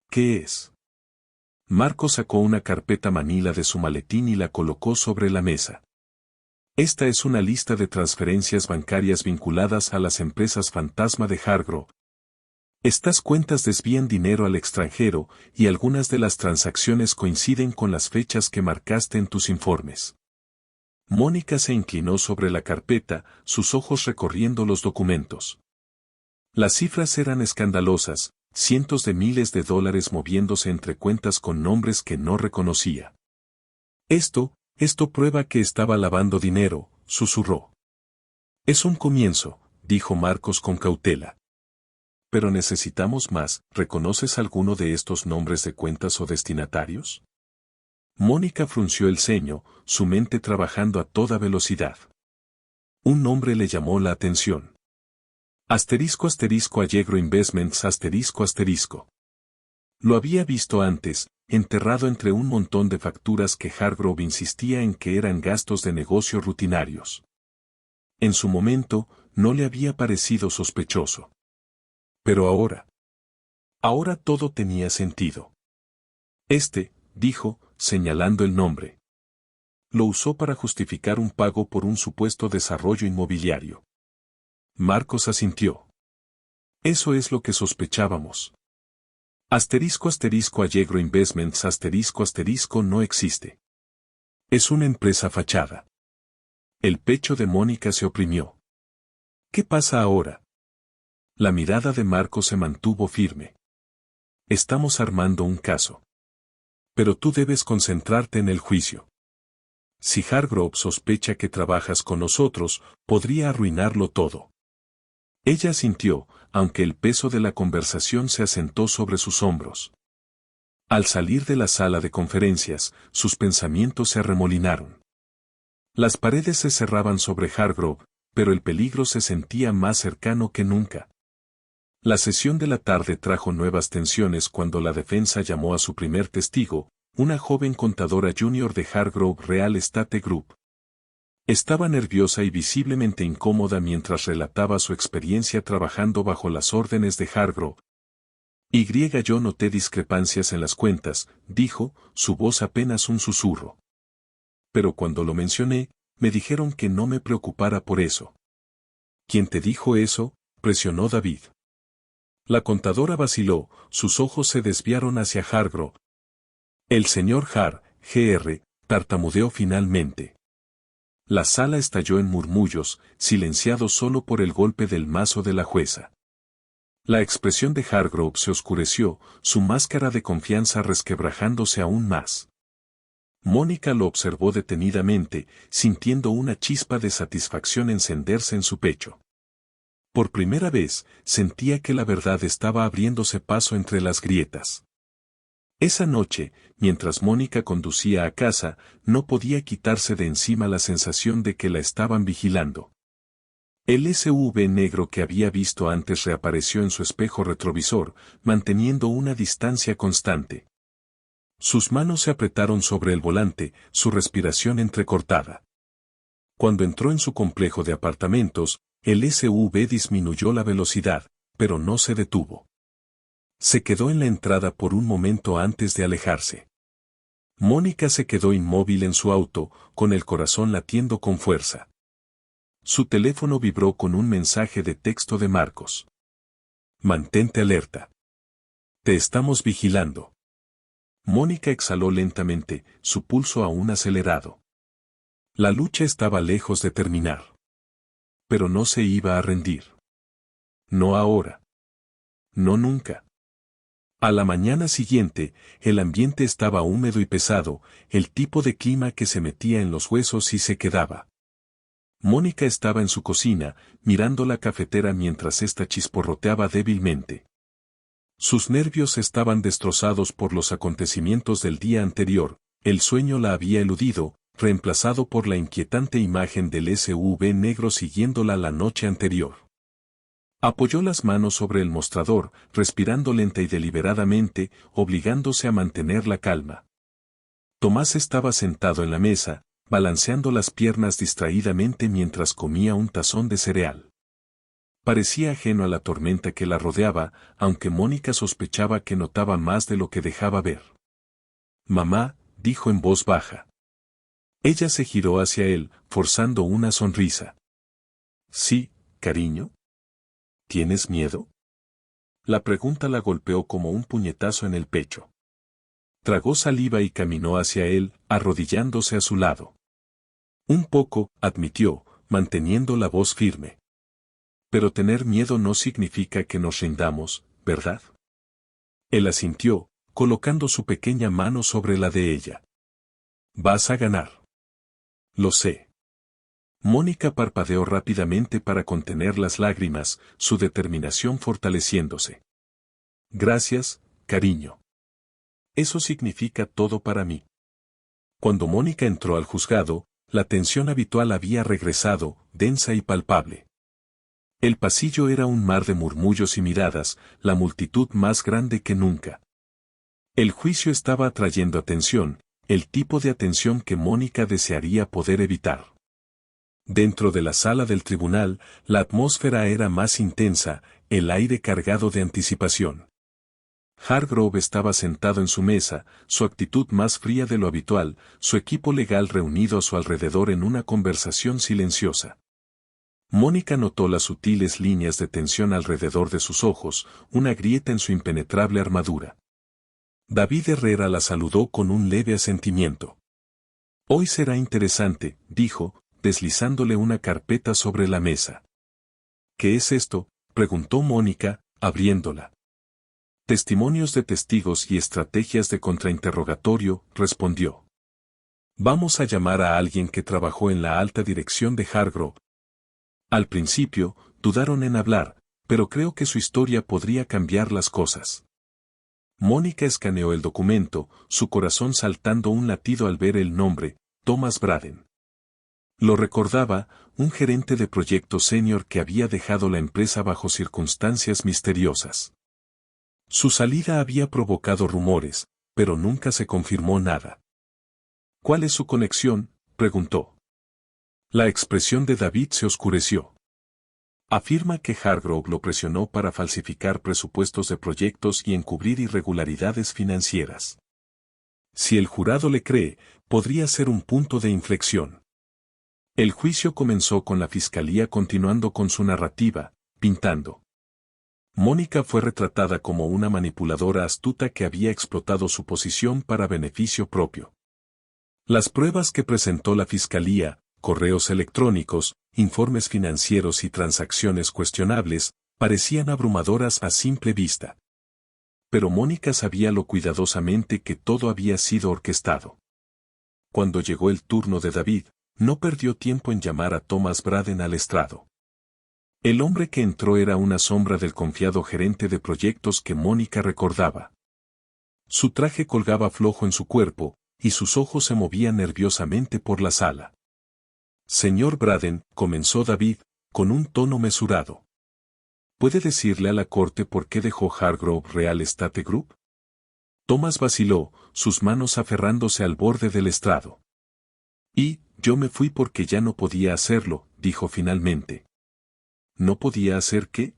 ¿Qué es? Marcos sacó una carpeta manila de su maletín y la colocó sobre la mesa. Esta es una lista de transferencias bancarias vinculadas a las empresas fantasma de Hargrove. Estas cuentas desvían dinero al extranjero y algunas de las transacciones coinciden con las fechas que marcaste en tus informes. Mónica se inclinó sobre la carpeta, sus ojos recorriendo los documentos. Las cifras eran escandalosas, cientos de miles de dólares moviéndose entre cuentas con nombres que no reconocía. Esto prueba que estaba lavando dinero, susurró. Es un comienzo, dijo Marcos con cautela. Pero necesitamos más, ¿reconoces alguno de estos nombres de cuentas o destinatarios? Mónica frunció el ceño, su mente trabajando a toda velocidad. Un nombre le llamó la atención. **Allegro Investments **. Lo había visto antes, enterrado entre un montón de facturas que Hargrove insistía en que eran gastos de negocio rutinarios. En su momento, no le había parecido sospechoso. Pero ahora todo tenía sentido. Dijo, señalando el nombre. Lo usó para justificar un pago por un supuesto desarrollo inmobiliario. Marcos asintió. Eso es lo que sospechábamos. **Allegro Investments ** no existe. Es una empresa fachada. El pecho de Mónica se oprimió. ¿Qué pasa ahora? La mirada de Marcos se mantuvo firme. Estamos armando un caso. Pero tú debes concentrarte en el juicio. Si Hargrove sospecha que trabajas con nosotros, podría arruinarlo todo. Ella asintió, aunque el peso de la conversación se asentó sobre sus hombros. Al salir de la sala de conferencias, sus pensamientos se arremolinaron. Las paredes se cerraban sobre Hargrove, pero el peligro se sentía más cercano que nunca. La sesión de la tarde trajo nuevas tensiones cuando la defensa llamó a su primer testigo, una joven contadora junior de Hargrove Real Estate Group. Estaba nerviosa y visiblemente incómoda mientras relataba su experiencia trabajando bajo las órdenes de Hargrove. Yo noté discrepancias en las cuentas, dijo, su voz apenas un susurro. Pero cuando lo mencioné, me dijeron que no me preocupara por eso. ¿Quién te dijo eso?, presionó David. La contadora vaciló, sus ojos se desviaron hacia Hargrove. El señor Gr. tartamudeó finalmente. La sala estalló en murmullos, silenciado solo por el golpe del mazo de la jueza. La expresión de Hargrove se oscureció, su máscara de confianza resquebrajándose aún más. Mónica lo observó detenidamente, sintiendo una chispa de satisfacción encenderse en su pecho. Por primera vez, sentía que la verdad estaba abriéndose paso entre las grietas. Esa noche, mientras Mónica conducía a casa, no podía quitarse de encima la sensación de que la estaban vigilando. El SUV negro que había visto antes reapareció en su espejo retrovisor, manteniendo una distancia constante. Sus manos se apretaron sobre el volante, su respiración entrecortada. Cuando entró en su complejo de apartamentos, el SUV disminuyó la velocidad, pero no se detuvo. Se quedó en la entrada por un momento antes de alejarse. Mónica se quedó inmóvil en su auto, con el corazón latiendo con fuerza. Su teléfono vibró con un mensaje de texto de Marcos. Mantente alerta. Te estamos vigilando. Mónica exhaló lentamente, su pulso aún acelerado. La lucha estaba lejos de terminar. Pero no se iba a rendir. No ahora. No nunca. A la mañana siguiente, el ambiente estaba húmedo y pesado, el tipo de clima que se metía en los huesos y se quedaba. Mónica estaba en su cocina, mirando la cafetera mientras ésta chisporroteaba débilmente. Sus nervios estaban destrozados por los acontecimientos del día anterior, el sueño la había eludido, reemplazado por la inquietante imagen del SUV negro siguiéndola la noche anterior. Apoyó las manos sobre el mostrador, respirando lenta y deliberadamente, obligándose a mantener la calma. Tomás estaba sentado en la mesa, balanceando las piernas distraídamente mientras comía un tazón de cereal. Parecía ajeno a la tormenta que la rodeaba, aunque Mónica sospechaba que notaba más de lo que dejaba ver. «Mamá», dijo en voz baja. Ella se giró hacia él, forzando una sonrisa. «Sí, cariño». ¿Tienes miedo? La pregunta la golpeó como un puñetazo en el pecho. Tragó saliva y caminó hacia él, arrodillándose a su lado. Un poco, admitió, manteniendo la voz firme. Pero tener miedo no significa que nos rindamos, ¿verdad? Él asintió, colocando su pequeña mano sobre la de ella. Vas a ganar. Lo sé. Mónica parpadeó rápidamente para contener las lágrimas, su determinación fortaleciéndose. Gracias, cariño. Eso significa todo para mí. Cuando Mónica entró al juzgado, la tensión habitual había regresado, densa y palpable. El pasillo era un mar de murmullos y miradas, la multitud más grande que nunca. El juicio estaba atrayendo atención, el tipo de atención que Mónica desearía poder evitar. Dentro de la sala del tribunal, la atmósfera era más intensa, el aire cargado de anticipación. Hargrove estaba sentado en su mesa, su actitud más fría de lo habitual, su equipo legal reunido a su alrededor en una conversación silenciosa. Mónica notó las sutiles líneas de tensión alrededor de sus ojos, una grieta en su impenetrable armadura. David Herrera la saludó con un leve asentimiento. Hoy será interesante, dijo, deslizándole una carpeta sobre la mesa. ¿Qué es esto?, preguntó Mónica, abriéndola. Testimonios de testigos y estrategias de contrainterrogatorio, respondió. Vamos a llamar a alguien que trabajó en la alta dirección de Hargrove. Al principio, dudaron en hablar, pero creo que su historia podría cambiar las cosas. Mónica escaneó el documento, su corazón saltando un latido al ver el nombre, Thomas Braden. Lo recordaba, un gerente de proyecto senior que había dejado la empresa bajo circunstancias misteriosas. Su salida había provocado rumores, pero nunca se confirmó nada. ¿Cuál es su conexión?, preguntó. La expresión de David se oscureció. Afirma que Hargrove lo presionó para falsificar presupuestos de proyectos y encubrir irregularidades financieras. Si el jurado le cree, podría ser un punto de inflexión. El juicio comenzó con la fiscalía continuando con su narrativa, pintando. Mónica fue retratada como una manipuladora astuta que había explotado su posición para beneficio propio. Las pruebas que presentó la fiscalía, correos electrónicos, informes financieros y transacciones cuestionables, parecían abrumadoras a simple vista. Pero Mónica sabía lo cuidadosamente que todo había sido orquestado. Cuando llegó el turno de David, no perdió tiempo en llamar a Thomas Braden al estrado. El hombre que entró era una sombra del confiado gerente de proyectos que Mónica recordaba. Su traje colgaba flojo en su cuerpo, y sus ojos se movían nerviosamente por la sala. Señor Braden, comenzó David, con un tono mesurado. ¿Puede decirle a la corte por qué dejó Hargrove Real Estate Group? Thomas vaciló, sus manos aferrándose al borde del estrado. Y, yo me fui porque ya no podía hacerlo, dijo finalmente. ¿No podía hacer qué?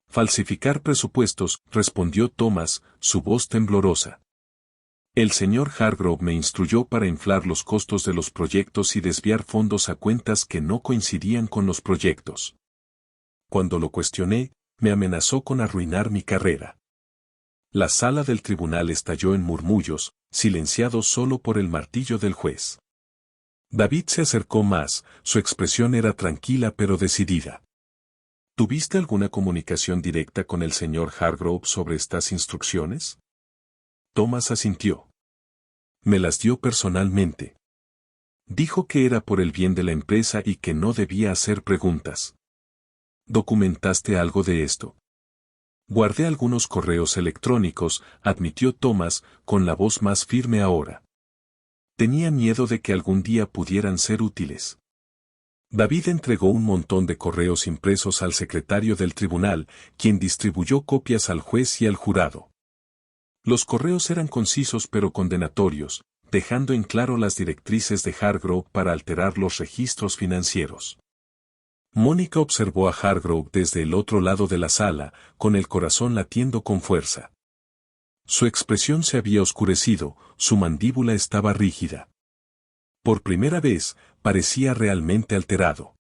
Falsificar presupuestos, respondió Thomas, su voz temblorosa. El señor Hargrove me instruyó para inflar los costos de los proyectos y desviar fondos a cuentas que no coincidían con los proyectos. Cuando lo cuestioné, me amenazó con arruinar mi carrera. La sala del tribunal estalló en murmullos, silenciados solo por el martillo del juez. David se acercó más, su expresión era tranquila pero decidida. ¿Tuviste alguna comunicación directa con el señor Hargrove sobre estas instrucciones? Thomas asintió. Me las dio personalmente. Dijo que era por el bien de la empresa y que no debía hacer preguntas. ¿Documentaste algo de esto? Guardé algunos correos electrónicos, admitió Thomas, con la voz más firme ahora. Tenía miedo de que algún día pudieran ser útiles. David entregó un montón de correos impresos al secretario del tribunal, quien distribuyó copias al juez y al jurado. Los correos eran concisos pero condenatorios, dejando en claro las directrices de Hargrove para alterar los registros financieros. Mónica observó a Hargrove desde el otro lado de la sala, con el corazón latiendo con fuerza. Su expresión se había oscurecido, su mandíbula estaba rígida. Por primera vez, parecía realmente alterado.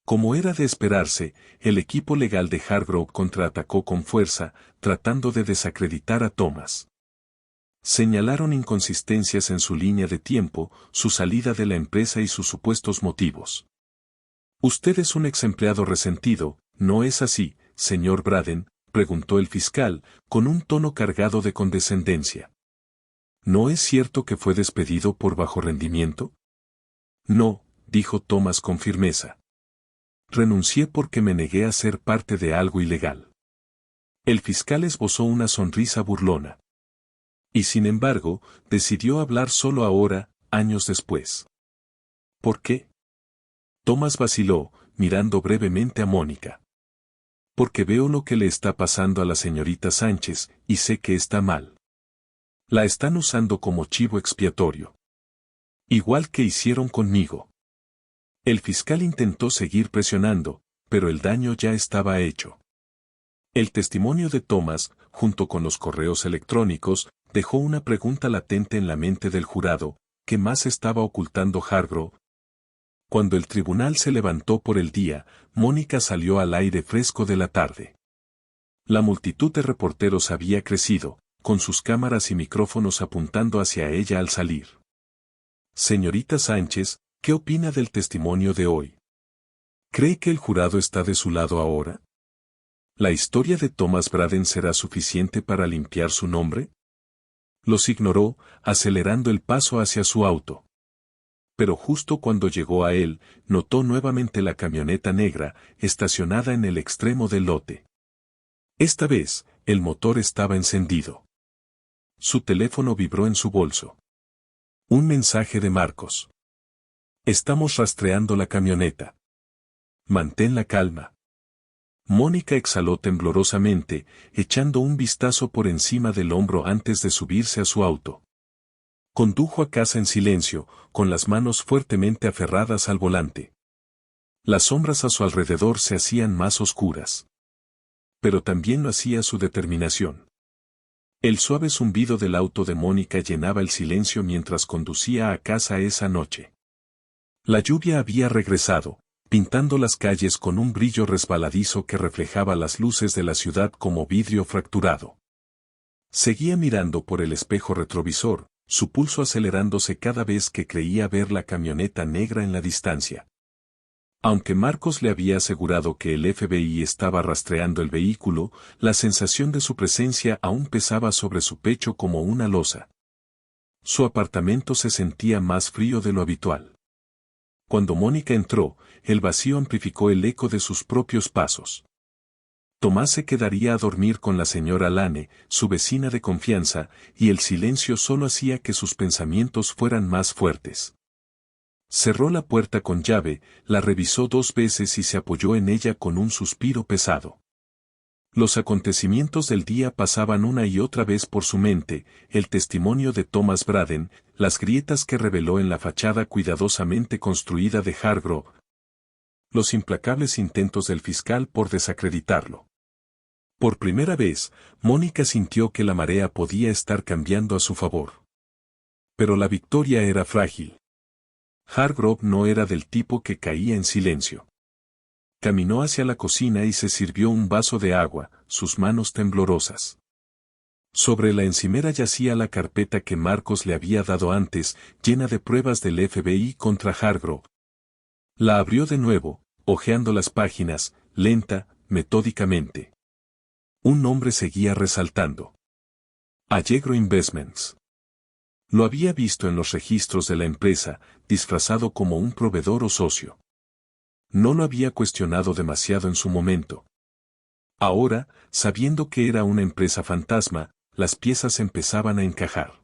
Como era de esperarse, el equipo legal de Hargrove contraatacó con fuerza, tratando de desacreditar a Thomas. Señalaron inconsistencias en su línea de tiempo, su salida de la empresa y sus supuestos motivos. Usted es un exempleado resentido, ¿no es así, señor Braden?, preguntó el fiscal, con un tono cargado de condescendencia. ¿No es cierto que fue despedido por bajo rendimiento? No, dijo Thomas con firmeza. Renuncié porque me negué a ser parte de algo ilegal. El fiscal esbozó una sonrisa burlona. Y sin embargo, decidió hablar solo ahora, años después. ¿Por qué? Thomas vaciló, mirando brevemente a Mónica. Porque veo lo que le está pasando a la señorita Sánchez, y sé que está mal. La están usando como chivo expiatorio. Igual que hicieron conmigo. El fiscal intentó seguir presionando, pero el daño ya estaba hecho. El testimonio de Thomas, junto con los correos electrónicos, dejó una pregunta latente en la mente del jurado: ¿qué más estaba ocultando Hargrove? Cuando el tribunal se levantó por el día, Mónica salió al aire fresco de la tarde. La multitud de reporteros había crecido, con sus cámaras y micrófonos apuntando hacia ella al salir. Señorita Sánchez, ¿qué opina del testimonio de hoy? ¿Cree que el jurado está de su lado ahora? ¿La historia de Thomas Braden será suficiente para limpiar su nombre? Los ignoró, acelerando el paso hacia su auto. Pero justo cuando llegó a él, notó nuevamente la camioneta negra, estacionada en el extremo del lote. Esta vez, el motor estaba encendido. Su teléfono vibró en su bolso. Un mensaje de Marcos. Estamos rastreando la camioneta. Mantén la calma. Mónica exhaló temblorosamente, echando un vistazo por encima del hombro antes de subirse a su auto. Condujo a casa en silencio, con las manos fuertemente aferradas al volante. Las sombras a su alrededor se hacían más oscuras. Pero también lo hacía su determinación. El suave zumbido del auto de Mónica llenaba el silencio mientras conducía a casa esa noche. La lluvia había regresado, pintando las calles con un brillo resbaladizo que reflejaba las luces de la ciudad como vidrio fracturado. Seguía mirando por el espejo retrovisor, su pulso acelerándose cada vez que creía ver la camioneta negra en la distancia. Aunque Marcos le había asegurado que el FBI estaba rastreando el vehículo, la sensación de su presencia aún pesaba sobre su pecho como una losa. Su apartamento se sentía más frío de lo habitual. Cuando Mónica entró, el vacío amplificó el eco de sus propios pasos. Tomás se quedaría a dormir con la señora Lane, su vecina de confianza, y el silencio solo hacía que sus pensamientos fueran más fuertes. Cerró la puerta con llave, la revisó 2 veces y se apoyó en ella con un suspiro pesado. Los acontecimientos del día pasaban una y otra vez por su mente, el testimonio de Thomas Braden, las grietas que reveló en la fachada cuidadosamente construida de Hargrove, los implacables intentos del fiscal por desacreditarlo. Por primera vez, Mónica sintió que la marea podía estar cambiando a su favor. Pero la victoria era frágil. Hargrove no era del tipo que caía en silencio. Caminó hacia la cocina y se sirvió un vaso de agua, sus manos temblorosas. Sobre la encimera yacía la carpeta que Marcos le había dado antes, llena de pruebas del FBI contra Hargrove. La abrió de nuevo, hojeando las páginas, lenta, metódicamente. Un nombre seguía resaltando. Allegro Investments. Lo había visto en los registros de la empresa, disfrazado como un proveedor o socio. No lo había cuestionado demasiado en su momento. Ahora, sabiendo que era una empresa fantasma, las piezas empezaban a encajar.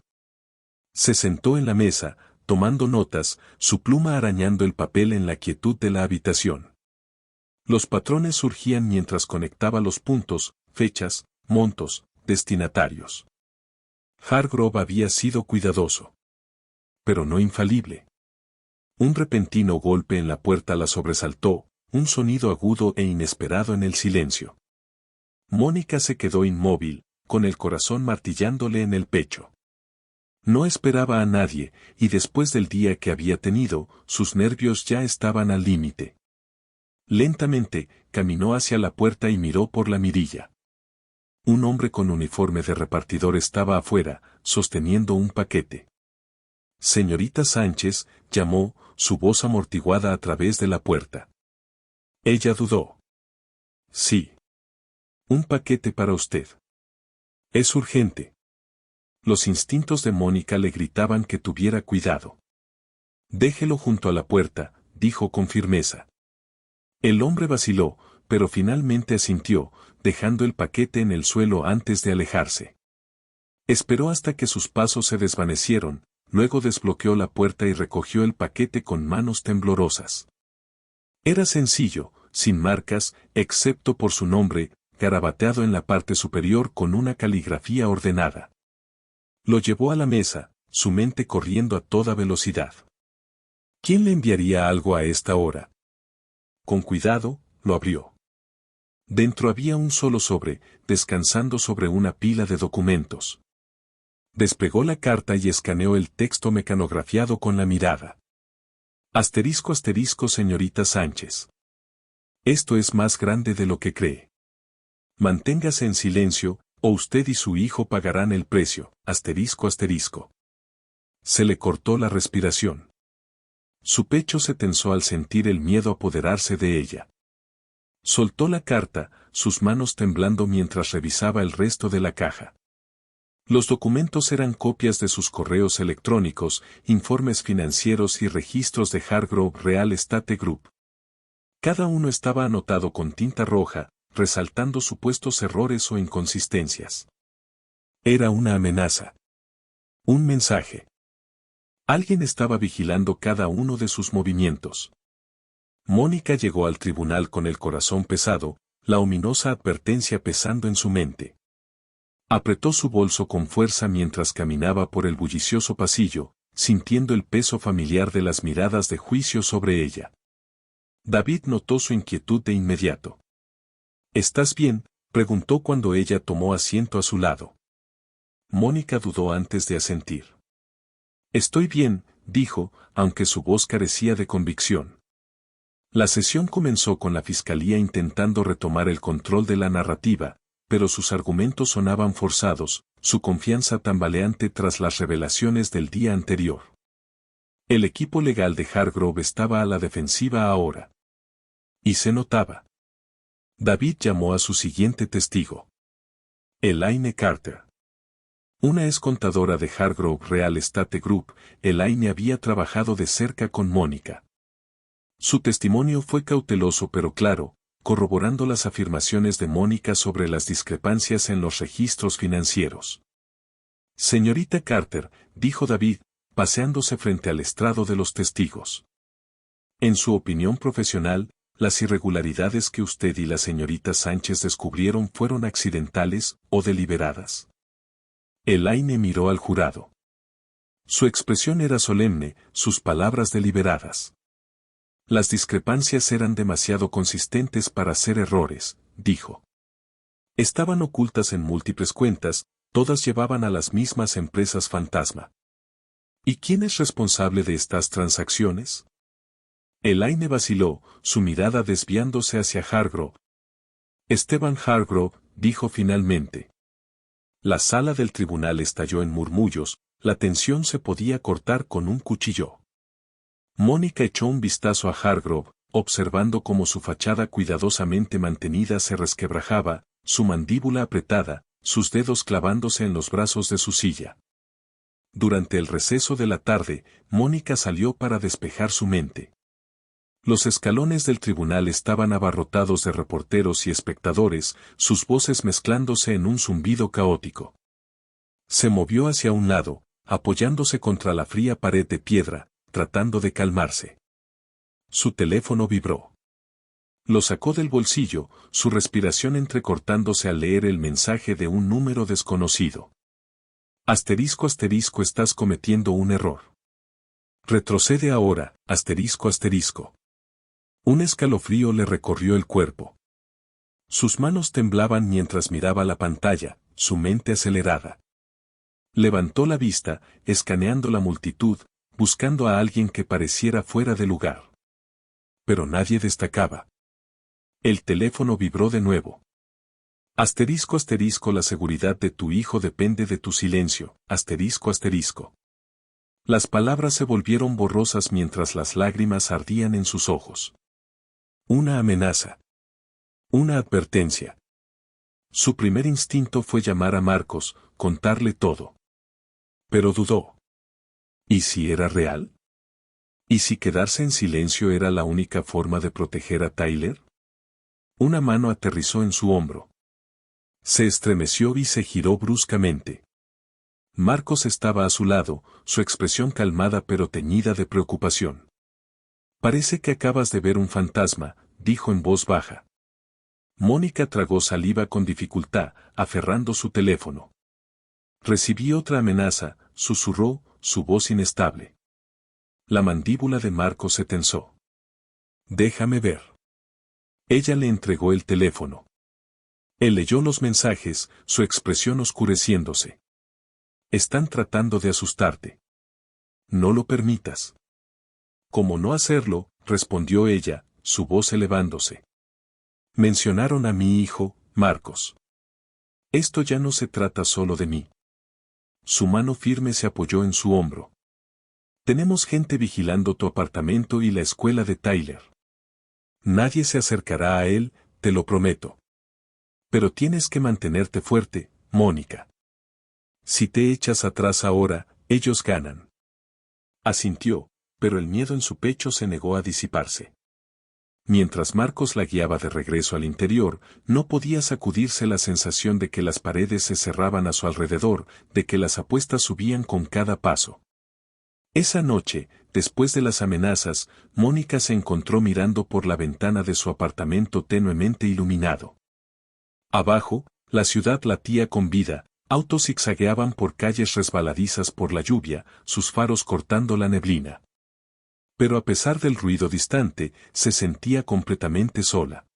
Se sentó en la mesa, tomando notas, su pluma arañando el papel en la quietud de la habitación. Los patrones surgían mientras conectaba los puntos, fechas, montos, destinatarios. Hargrove había sido cuidadoso. Pero no infalible. Un repentino golpe en la puerta la sobresaltó, un sonido agudo e inesperado en el silencio. Mónica se quedó inmóvil, con el corazón martillándole en el pecho. No esperaba a nadie, y después del día que había tenido, sus nervios ya estaban al límite. Lentamente, caminó hacia la puerta y miró por la mirilla. Un hombre con uniforme de repartidor estaba afuera, sosteniendo un paquete. Señorita Sánchez, llamó, su voz amortiguada a través de la puerta. Ella dudó. Sí. Un paquete para usted. Es urgente. Los instintos de Mónica le gritaban que tuviera cuidado. Déjelo junto a la puerta, dijo con firmeza. El hombre vaciló, pero finalmente asintió, dejando el paquete en el suelo antes de alejarse. Esperó hasta que sus pasos se desvanecieron, luego desbloqueó la puerta y recogió el paquete con manos temblorosas. Era sencillo, sin marcas, excepto por su nombre, garabateado en la parte superior con una caligrafía ordenada. Lo llevó a la mesa, su mente corriendo a toda velocidad. ¿Quién le enviaría algo a esta hora? Con cuidado, lo abrió. Dentro había un solo sobre, descansando sobre una pila de documentos. Despegó la carta y escaneó el texto mecanografiado con la mirada. Asterisco asterisco señorita Sánchez. Esto es más grande de lo que cree. Manténgase en silencio, o usted y su hijo pagarán el precio, asterisco asterisco. Se le cortó la respiración. Su pecho se tensó al sentir el miedo apoderarse de ella. Soltó la carta, sus manos temblando mientras revisaba el resto de la caja. Los documentos eran copias de sus correos electrónicos, informes financieros y registros de Hargrove Real Estate Group. Cada uno estaba anotado con tinta roja, resaltando supuestos errores o inconsistencias. Era una amenaza. Un mensaje. Alguien estaba vigilando cada uno de sus movimientos. Mónica llegó al tribunal con el corazón pesado, la ominosa advertencia pesando en su mente. Apretó su bolso con fuerza mientras caminaba por el bullicioso pasillo, sintiendo el peso familiar de las miradas de juicio sobre ella. David notó su inquietud de inmediato. ¿Estás bien?, preguntó cuando ella tomó asiento a su lado. Mónica dudó antes de asentir. Estoy bien, dijo, aunque su voz carecía de convicción. La sesión comenzó con la fiscalía intentando retomar el control de la narrativa, pero sus argumentos sonaban forzados, su confianza tambaleante tras las revelaciones del día anterior. El equipo legal de Hargrove estaba a la defensiva ahora. Y se notaba. David llamó a su siguiente testigo. Elaine Carter. Una ex contadora de Hargrove Real Estate Group, Elaine había trabajado de cerca con Mónica. Su testimonio fue cauteloso pero claro, corroborando las afirmaciones de Mónica sobre las discrepancias en los registros financieros. Señorita Carter, dijo David, paseándose frente al estrado de los testigos. En su opinión profesional, las irregularidades que usted y la señorita Sánchez descubrieron fueron accidentales o deliberadas. Elaine miró al jurado. Su expresión era solemne, sus palabras deliberadas. Las discrepancias eran demasiado consistentes para ser errores, dijo. Estaban ocultas en múltiples cuentas, todas llevaban a las mismas empresas fantasma. ¿Y quién es responsable de estas transacciones? Elaine vaciló, su mirada desviándose hacia Hargrove. Stephen Hargrove, dijo finalmente. La sala del tribunal estalló en murmullos, la tensión se podía cortar con un cuchillo. Mónica echó un vistazo a Hargrove, observando cómo su fachada cuidadosamente mantenida se resquebrajaba, su mandíbula apretada, sus dedos clavándose en los brazos de su silla. Durante el receso de la tarde, Mónica salió para despejar su mente. Los escalones del tribunal estaban abarrotados de reporteros y espectadores, sus voces mezclándose en un zumbido caótico. Se movió hacia un lado, apoyándose contra la fría pared de piedra, tratando de calmarse. Su teléfono vibró. Lo sacó del bolsillo, su respiración entrecortándose al leer el mensaje de un número desconocido. Asterisco asterisco estás cometiendo un error. Retrocede ahora, asterisco asterisco. Un escalofrío le recorrió el cuerpo. Sus manos temblaban mientras miraba la pantalla, su mente acelerada. Levantó la vista, escaneando la multitud, buscando a alguien que pareciera fuera de lugar. Pero nadie destacaba. El teléfono vibró de nuevo. Asterisco asterisco la seguridad de tu hijo depende de tu silencio, asterisco asterisco. Las palabras se volvieron borrosas mientras las lágrimas ardían en sus ojos. Una amenaza. Una advertencia. Su primer instinto fue llamar a Marcos, contarle todo. Pero dudó. ¿Y si era real? ¿Y si quedarse en silencio era la única forma de proteger a Tyler? Una mano aterrizó en su hombro. Se estremeció y se giró bruscamente. Marcos estaba a su lado, su expresión calmada pero teñida de preocupación. Parece que acabas de ver un fantasma, dijo en voz baja. Mónica tragó saliva con dificultad, aferrando su teléfono. Recibí otra amenaza, susurró, su voz inestable. La mandíbula de Marcos se tensó. Déjame ver. Ella le entregó el teléfono. Él leyó los mensajes, su expresión oscureciéndose. Están tratando de asustarte. No lo permitas. ¿Cómo no hacerlo?, respondió ella, su voz elevándose. Mencionaron a mi hijo, Marcos. Esto ya no se trata solo de mí. Su mano firme se apoyó en su hombro. Tenemos gente vigilando tu apartamento y la escuela de Tyler. Nadie se acercará a él, te lo prometo. Pero tienes que mantenerte fuerte, Mónica. Si te echas atrás ahora, ellos ganan. Asintió, pero el miedo en su pecho se negó a disiparse. Mientras Marcos la guiaba de regreso al interior, no podía sacudirse la sensación de que las paredes se cerraban a su alrededor, de que las apuestas subían con cada paso. Esa noche, después de las amenazas, Mónica se encontró mirando por la ventana de su apartamento tenuemente iluminado. Abajo, la ciudad latía con vida, autos zigzagueaban por calles resbaladizas por la lluvia, sus faros cortando la neblina. Pero a pesar del ruido distante, se sentía completamente sola.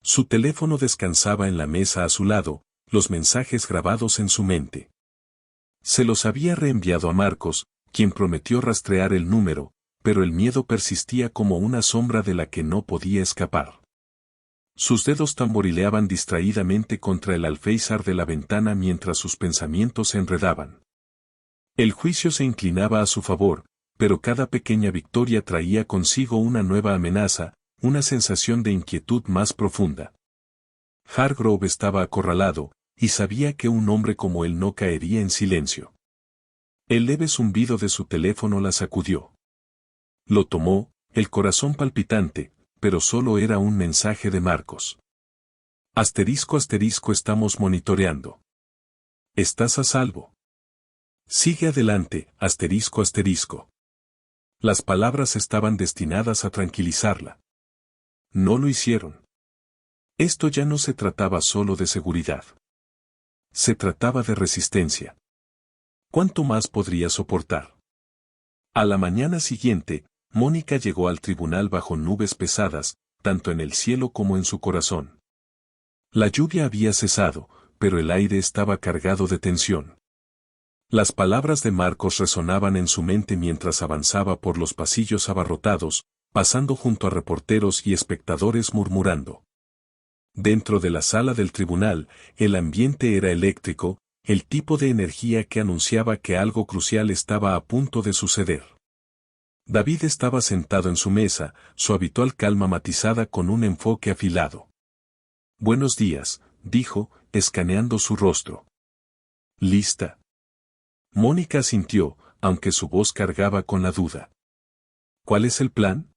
Su teléfono descansaba en la mesa a su lado, los mensajes grabados en su mente. Se los había reenviado a Marcos, quien prometió rastrear el número, pero el miedo persistía como una sombra de la que no podía escapar. Sus dedos tamborileaban distraídamente contra el alféizar de la ventana mientras sus pensamientos se enredaban. El juicio se inclinaba a su favor, pero cada pequeña victoria traía consigo una nueva amenaza, una sensación de inquietud más profunda. Hargrove estaba acorralado, y sabía que un hombre como él no caería en silencio. El leve zumbido de su teléfono la sacudió. Lo tomó, el corazón palpitante, pero solo era un mensaje de Marcos. Asterisco asterisco estamos monitoreando. Estás a salvo. Sigue adelante, asterisco asterisco. Las palabras estaban destinadas a tranquilizarla. No lo hicieron. Esto ya no se trataba solo de seguridad. Se trataba de resistencia. ¿Cuánto más podría soportar? A la mañana siguiente, Mónica llegó al tribunal bajo nubes pesadas, tanto en el cielo como en su corazón. La lluvia había cesado, pero el aire estaba cargado de tensión. Las palabras de Marcos resonaban en su mente mientras avanzaba por los pasillos abarrotados, pasando junto a reporteros y espectadores murmurando. Dentro de la sala del tribunal, el ambiente era eléctrico, el tipo de energía que anunciaba que algo crucial estaba a punto de suceder. David estaba sentado en su mesa, su habitual calma matizada con un enfoque afilado. «Buenos días», dijo, escaneando su rostro. «¿Lista?» Mónica asintió, aunque su voz cargaba con la duda. ¿Cuál es el plan?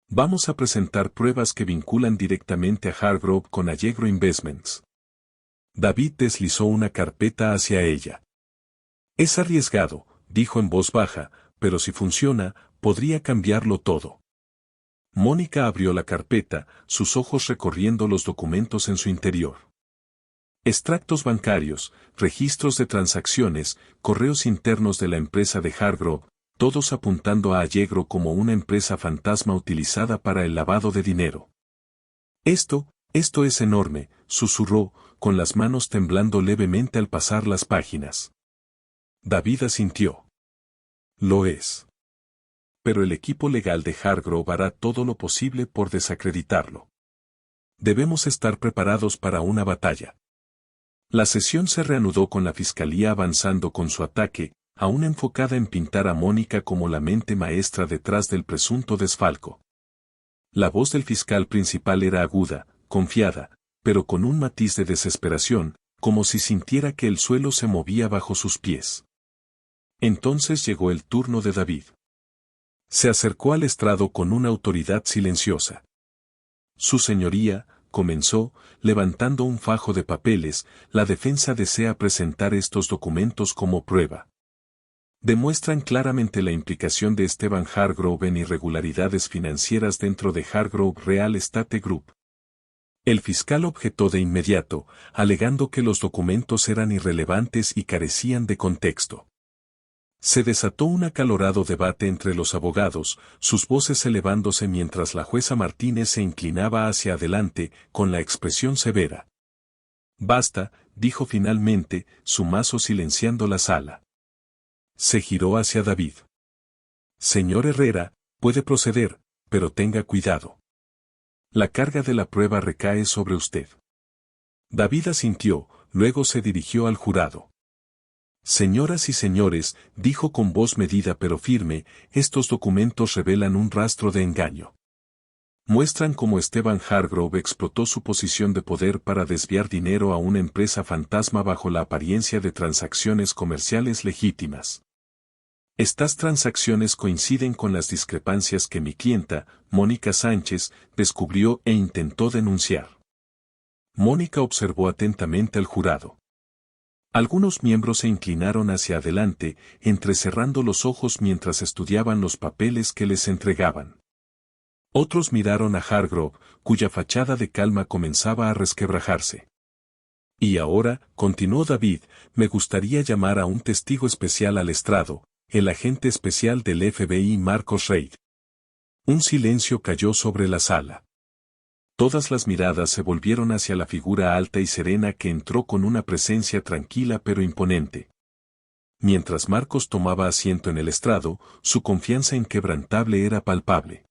Vamos a presentar pruebas que vinculan directamente a Hargrove con Allegro Investments. David deslizó una carpeta hacia ella. Es arriesgado, dijo en voz baja, pero si funciona, podría cambiarlo todo. Mónica abrió la carpeta, sus ojos recorriendo los documentos en su interior. Extractos bancarios, registros de transacciones, correos internos de la empresa de Hargrove, todos apuntando a Allegro como una empresa fantasma utilizada para el lavado de dinero. Esto es enorme, susurró, con las manos temblando levemente al pasar las páginas. David asintió. Lo es. Pero el equipo legal de Hargrove hará todo lo posible por desacreditarlo. Debemos estar preparados para una batalla. La sesión se reanudó con la fiscalía avanzando con su ataque, aún enfocada en pintar a Mónica como la mente maestra detrás del presunto desfalco. La voz del fiscal principal era aguda, confiada, pero con un matiz de desesperación, como si sintiera que el suelo se movía bajo sus pies. Entonces llegó el turno de David. Se acercó al estrado con una autoridad silenciosa. Su señoría, comenzó, levantando un fajo de papeles, la defensa desea presentar estos documentos como prueba. Demuestran claramente la implicación de Esteban Hargrove en irregularidades financieras dentro de Hargrove Real Estate Group. El fiscal objetó de inmediato, alegando que los documentos eran irrelevantes y carecían de contexto. Se desató un acalorado debate entre los abogados, sus voces elevándose mientras la jueza Martínez se inclinaba hacia adelante, con la expresión severa. Basta, dijo finalmente, su mazo silenciando la sala. Se giró hacia David. Señor Herrera, puede proceder, pero tenga cuidado. La carga de la prueba recae sobre usted. David asintió, luego se dirigió al jurado. Señoras y señores, dijo con voz medida pero firme, estos documentos revelan un rastro de engaño. Muestran cómo Esteban Hargrove explotó su posición de poder para desviar dinero a una empresa fantasma bajo la apariencia de transacciones comerciales legítimas. Estas transacciones coinciden con las discrepancias que mi clienta, Mónica Sánchez, descubrió e intentó denunciar. Mónica observó atentamente al jurado. Algunos miembros se inclinaron hacia adelante, entrecerrando los ojos mientras estudiaban los papeles que les entregaban. Otros miraron a Hargrove, cuya fachada de calma comenzaba a resquebrajarse. Y ahora, continuó David, me gustaría llamar a un testigo especial al estrado, el agente especial del FBI Marcos Reid. Un silencio cayó sobre la sala. Todas las miradas se volvieron hacia la figura alta y serena que entró con una presencia tranquila pero imponente. Mientras Marcos tomaba asiento en el estrado, su confianza inquebrantable era palpable.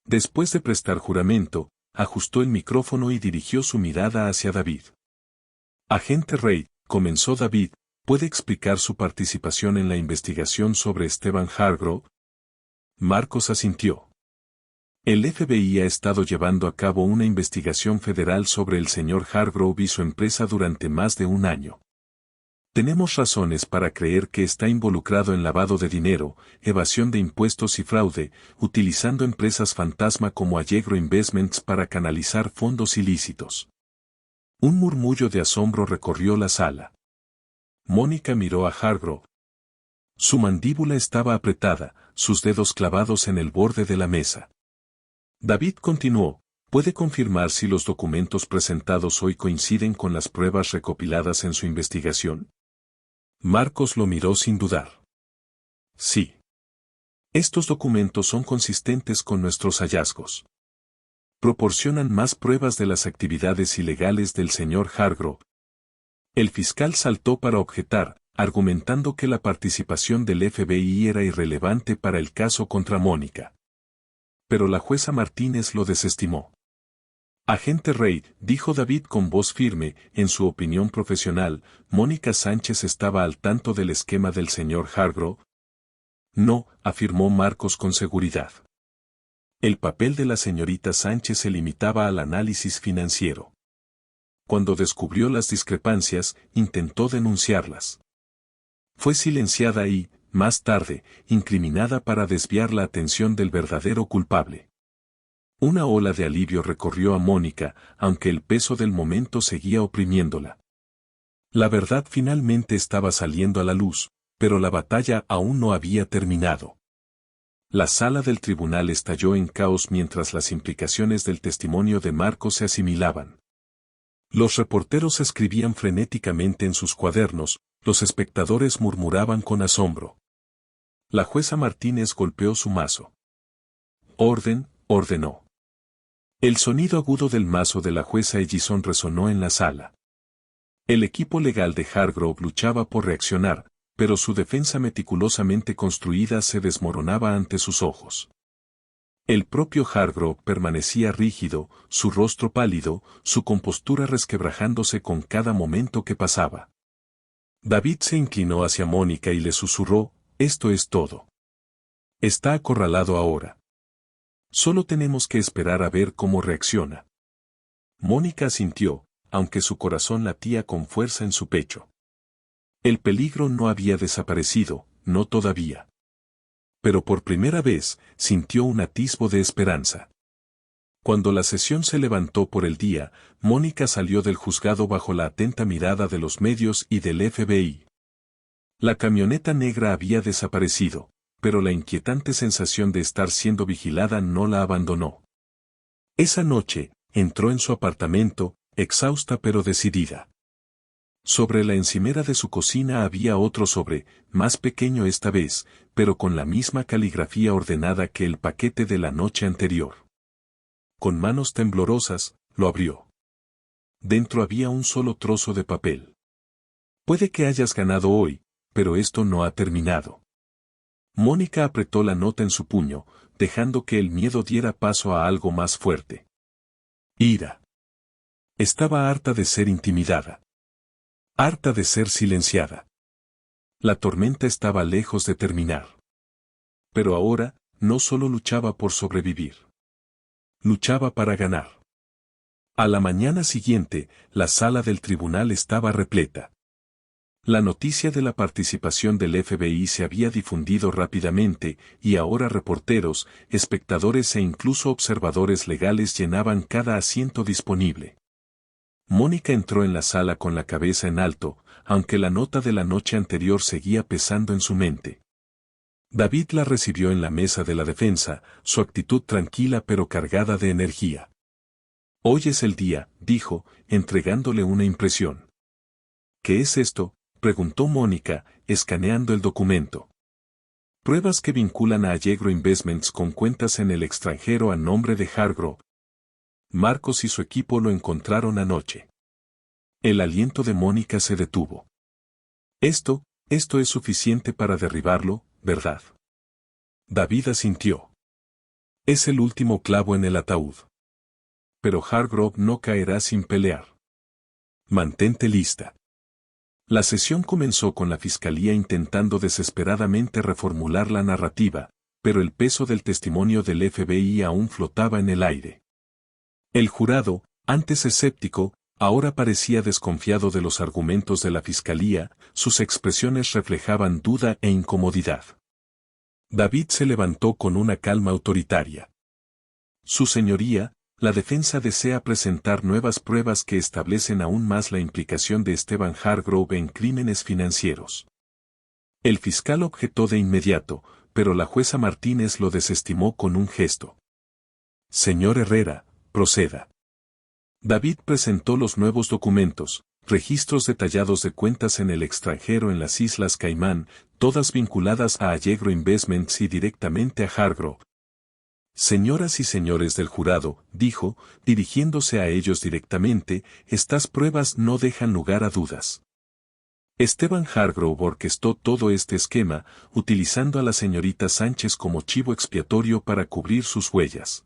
Después de prestar juramento, ajustó el micrófono y dirigió su mirada hacia David. Agente Reid, comenzó David, ¿puede explicar su participación en la investigación sobre Esteban Hargrove? Marcos asintió. El FBI ha estado llevando a cabo una investigación federal sobre el señor Hargrove y su empresa durante más de un año. Tenemos razones para creer que está involucrado en lavado de dinero, evasión de impuestos y fraude, utilizando empresas fantasma como Allegro Investments para canalizar fondos ilícitos. Un murmullo de asombro recorrió la sala. Mónica miró a Hargrove. Su mandíbula estaba apretada, sus dedos clavados en el borde de la mesa. David continuó, ¿puede confirmar si los documentos presentados hoy coinciden con las pruebas recopiladas en su investigación? Marcos lo miró sin dudar. Sí. Estos documentos son consistentes con nuestros hallazgos. Proporcionan más pruebas de las actividades ilegales del señor Hargrove. El fiscal saltó para objetar, argumentando que la participación del FBI era irrelevante para el caso contra Mónica. Pero la jueza Martínez lo desestimó. Agente Reid, dijo David con voz firme, en su opinión profesional, ¿Mónica Sánchez estaba al tanto del esquema del señor Hargrove? No, afirmó Marcos con seguridad. El papel de la señorita Sánchez se limitaba al análisis financiero. Cuando descubrió las discrepancias, intentó denunciarlas. Fue silenciada y, más tarde, incriminada para desviar la atención del verdadero culpable. Una ola de alivio recorrió a Mónica, aunque el peso del momento seguía oprimiéndola. La verdad finalmente estaba saliendo a la luz, pero la batalla aún no había terminado. La sala del tribunal estalló en caos mientras las implicaciones del testimonio de Marcos se asimilaban. Los reporteros escribían frenéticamente en sus cuadernos, los espectadores murmuraban con asombro. La jueza Martínez golpeó su mazo. Orden, ordenó. El sonido agudo del mazo de la jueza Ellison resonó en la sala. El equipo legal de Hargrove luchaba por reaccionar, pero su defensa meticulosamente construida se desmoronaba ante sus ojos. El propio Hargrove permanecía rígido, su rostro pálido, su compostura resquebrajándose con cada momento que pasaba. David se inclinó hacia Mónica y le susurró, esto es todo. Está acorralado ahora. Solo tenemos que esperar a ver cómo reacciona. Mónica asintió, aunque su corazón latía con fuerza en su pecho. El peligro no había desaparecido, no todavía. Pero por primera vez, sintió un atisbo de esperanza. Cuando la sesión se levantó por el día, Mónica salió del juzgado bajo la atenta mirada de los medios y del FBI. La camioneta negra había desaparecido, pero la inquietante sensación de estar siendo vigilada no la abandonó. Esa noche, entró en su apartamento, exhausta pero decidida. Sobre la encimera de su cocina había otro sobre, más pequeño esta vez, pero con la misma caligrafía ordenada que el paquete de la noche anterior. Con manos temblorosas, lo abrió. Dentro había un solo trozo de papel. Puede que hayas ganado hoy, pero esto no ha terminado. Mónica apretó la nota en su puño, dejando que el miedo diera paso a algo más fuerte. Ira. Estaba harta de ser intimidada. Harta de ser silenciada. La tormenta estaba lejos de terminar. Pero ahora, no solo luchaba por sobrevivir. Luchaba para ganar. A la mañana siguiente, la sala del tribunal estaba repleta. La noticia de la participación del FBI se había difundido rápidamente, y ahora reporteros, espectadores e incluso observadores legales llenaban cada asiento disponible. Mónica entró en la sala con la cabeza en alto, aunque la nota de la noche anterior seguía pesando en su mente. David la recibió en la mesa de la defensa, su actitud tranquila pero cargada de energía. Hoy es el día, dijo, entregándole una impresión. ¿Qué es esto?, preguntó Mónica, escaneando el documento. Pruebas que vinculan a Allegro Investments con cuentas en el extranjero a nombre de Hargrove. Marcos y su equipo lo encontraron anoche. El aliento de Mónica se detuvo. Esto es suficiente para derribarlo, ¿verdad? David asintió. Es el último clavo en el ataúd. Pero Hargrove no caerá sin pelear. Mantente lista. La sesión comenzó con la fiscalía intentando desesperadamente reformular la narrativa, pero el peso del testimonio del FBI aún flotaba en el aire. El jurado, antes escéptico, ahora parecía desconfiado de los argumentos de la fiscalía, sus expresiones reflejaban duda e incomodidad. David se levantó con una calma autoritaria. Su señoría, la defensa desea presentar nuevas pruebas que establecen aún más la implicación de Stephen Hargrove en crímenes financieros. El fiscal objetó de inmediato, pero la jueza Martínez lo desestimó con un gesto. Señor Herrera, proceda. David presentó los nuevos documentos, registros detallados de cuentas en el extranjero en las Islas Caimán, todas vinculadas a Allegro Investments y directamente a Hargrove. Señoras y señores del jurado, dijo, dirigiéndose a ellos directamente, estas pruebas no dejan lugar a dudas. Esteban Hargrove orquestó todo este esquema, utilizando a la señorita Sánchez como chivo expiatorio para cubrir sus huellas.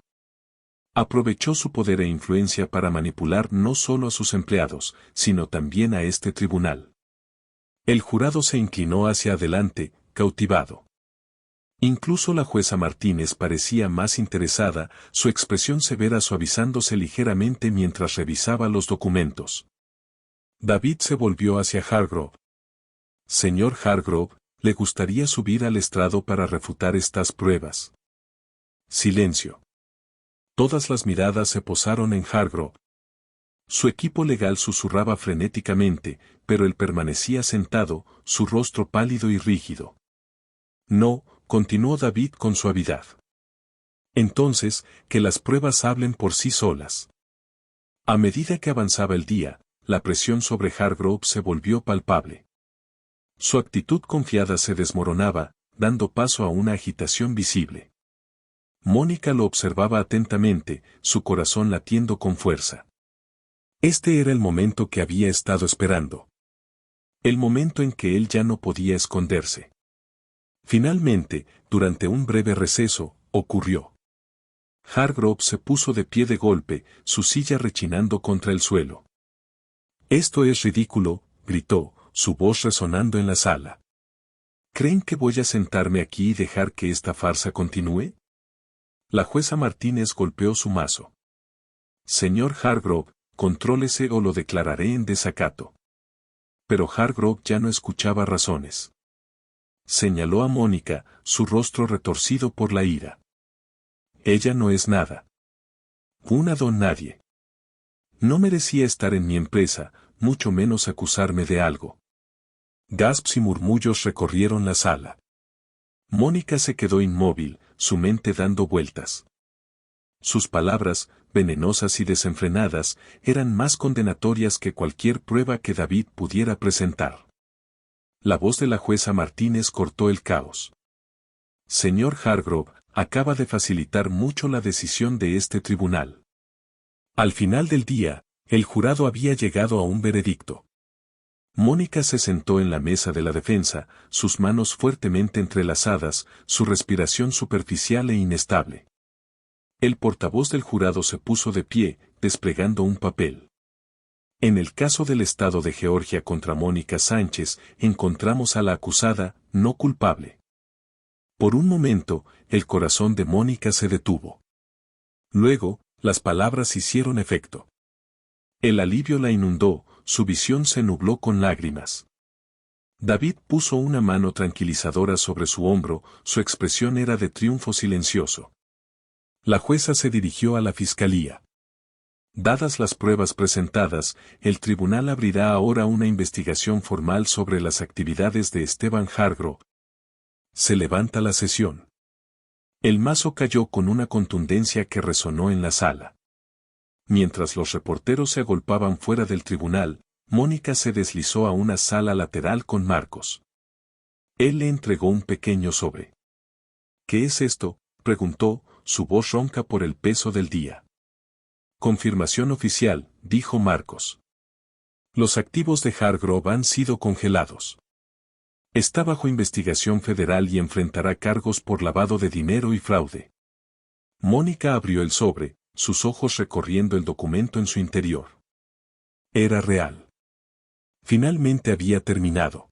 Aprovechó su poder e influencia para manipular no solo a sus empleados, sino también a este tribunal. El jurado se inclinó hacia adelante, cautivado. Incluso la jueza Martínez parecía más interesada, su expresión severa suavizándose ligeramente mientras revisaba los documentos. David se volvió hacia Hargrove. Señor Hargrove, ¿le gustaría subir al estrado para refutar estas pruebas? Silencio. Todas las miradas se posaron en Hargrove. Su equipo legal susurraba frenéticamente, pero él permanecía sentado, su rostro pálido y rígido. No, continuó David con suavidad. Entonces, que las pruebas hablen por sí solas. A medida que avanzaba el día, la presión sobre Hargrove se volvió palpable. Su actitud confiada se desmoronaba, dando paso a una agitación visible. Mónica lo observaba atentamente, su corazón latiendo con fuerza. Este era el momento que había estado esperando. El momento en que él ya no podía esconderse. Finalmente, durante un breve receso, ocurrió. Hargrove se puso de pie de golpe, su silla rechinando contra el suelo. «Esto es ridículo», gritó, su voz resonando en la sala. «¿Creen que voy a sentarme aquí y dejar que esta farsa continúe?» La jueza Martínez golpeó su mazo. «Señor Hargrove, contrólese o lo declararé en desacato». Pero Hargrove ya no escuchaba razones. Señaló a Mónica, su rostro retorcido por la ira. «Ella no es nada. Una don nadie. No merecía estar en mi empresa, mucho menos acusarme de algo». Gasps y murmullos recorrieron la sala. Mónica se quedó inmóvil, su mente dando vueltas. Sus palabras, venenosas y desenfrenadas, eran más condenatorias que cualquier prueba que David pudiera presentar. La voz de la jueza Martínez cortó el caos. «Señor Hargrove, acaba de facilitar mucho la decisión de este tribunal». Al final del día, el jurado había llegado a un veredicto. Mónica se sentó en la mesa de la defensa, sus manos fuertemente entrelazadas, su respiración superficial e inestable. El portavoz del jurado se puso de pie, desplegando un papel. En el caso del Estado de Georgia contra Mónica Sánchez, encontramos a la acusada, no culpable. Por un momento, el corazón de Mónica se detuvo. Luego, las palabras hicieron efecto. El alivio la inundó, su visión se nubló con lágrimas. David puso una mano tranquilizadora sobre su hombro, su expresión era de triunfo silencioso. La jueza se dirigió a la fiscalía. Dadas las pruebas presentadas, el tribunal abrirá ahora una investigación formal sobre las actividades de Esteban Hargrove. Se levanta la sesión. El mazo cayó con una contundencia que resonó en la sala. Mientras los reporteros se agolpaban fuera del tribunal, Mónica se deslizó a una sala lateral con Marcos. Él le entregó un pequeño sobre. «¿Qué es esto?», preguntó, su voz ronca por el peso del día. «Confirmación oficial», dijo Marcos. «Los activos de Hargrove han sido congelados. Está bajo investigación federal y enfrentará cargos por lavado de dinero y fraude». Mónica abrió el sobre, sus ojos recorriendo el documento en su interior. Era real. Finalmente había terminado.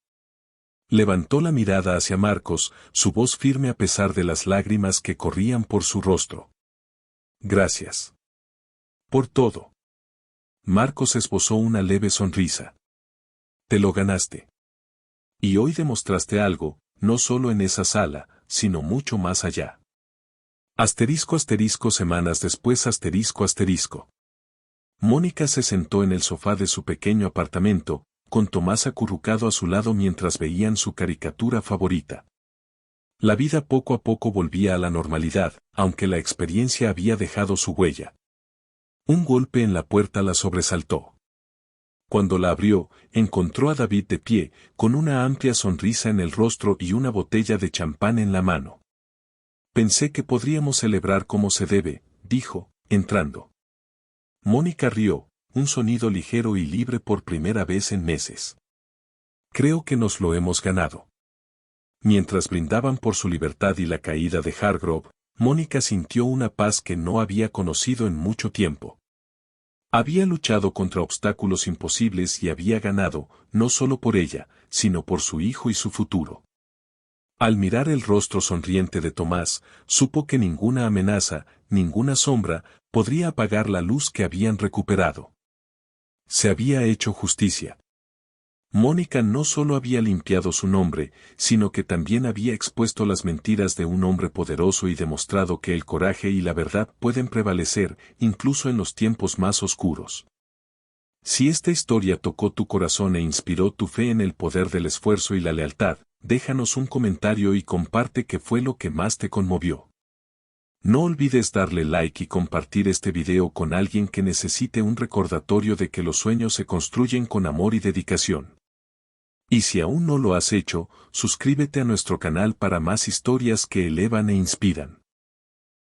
Levantó la mirada hacia Marcos, su voz firme a pesar de las lágrimas que corrían por su rostro. «Gracias. Por todo». Marcos esbozó una leve sonrisa. «Te lo ganaste. Y hoy demostraste algo, no solo en esa sala, sino mucho más allá». Asterisco asterisco semanas después asterisco asterisco. Mónica se sentó en el sofá de su pequeño apartamento, con Tomás acurrucado a su lado mientras veían su caricatura favorita. La vida poco a poco volvía a la normalidad, aunque la experiencia había dejado su huella. Un golpe en la puerta la sobresaltó. Cuando la abrió, encontró a David de pie, con una amplia sonrisa en el rostro y una botella de champán en la mano. Pensé que podríamos celebrar como se debe, dijo, entrando. Mónica rió, un sonido ligero y libre por primera vez en meses. Creo que nos lo hemos ganado. Mientras brindaban por su libertad y la caída de Hargrove, Mónica sintió una paz que no había conocido en mucho tiempo. Había luchado contra obstáculos imposibles y había ganado, no solo por ella, sino por su hijo y su futuro. Al mirar el rostro sonriente de Tomás, supo que ninguna amenaza, ninguna sombra, podría apagar la luz que habían recuperado. Se había hecho justicia. Mónica no solo había limpiado su nombre, sino que también había expuesto las mentiras de un hombre poderoso y demostrado que el coraje y la verdad pueden prevalecer, incluso en los tiempos más oscuros. Si esta historia tocó tu corazón e inspiró tu fe en el poder del esfuerzo y la lealtad, déjanos un comentario y comparte qué fue lo que más te conmovió. No olvides darle like y compartir este video con alguien que necesite un recordatorio de que los sueños se construyen con amor y dedicación. Y si aún no lo has hecho, suscríbete a nuestro canal para más historias que elevan e inspiran.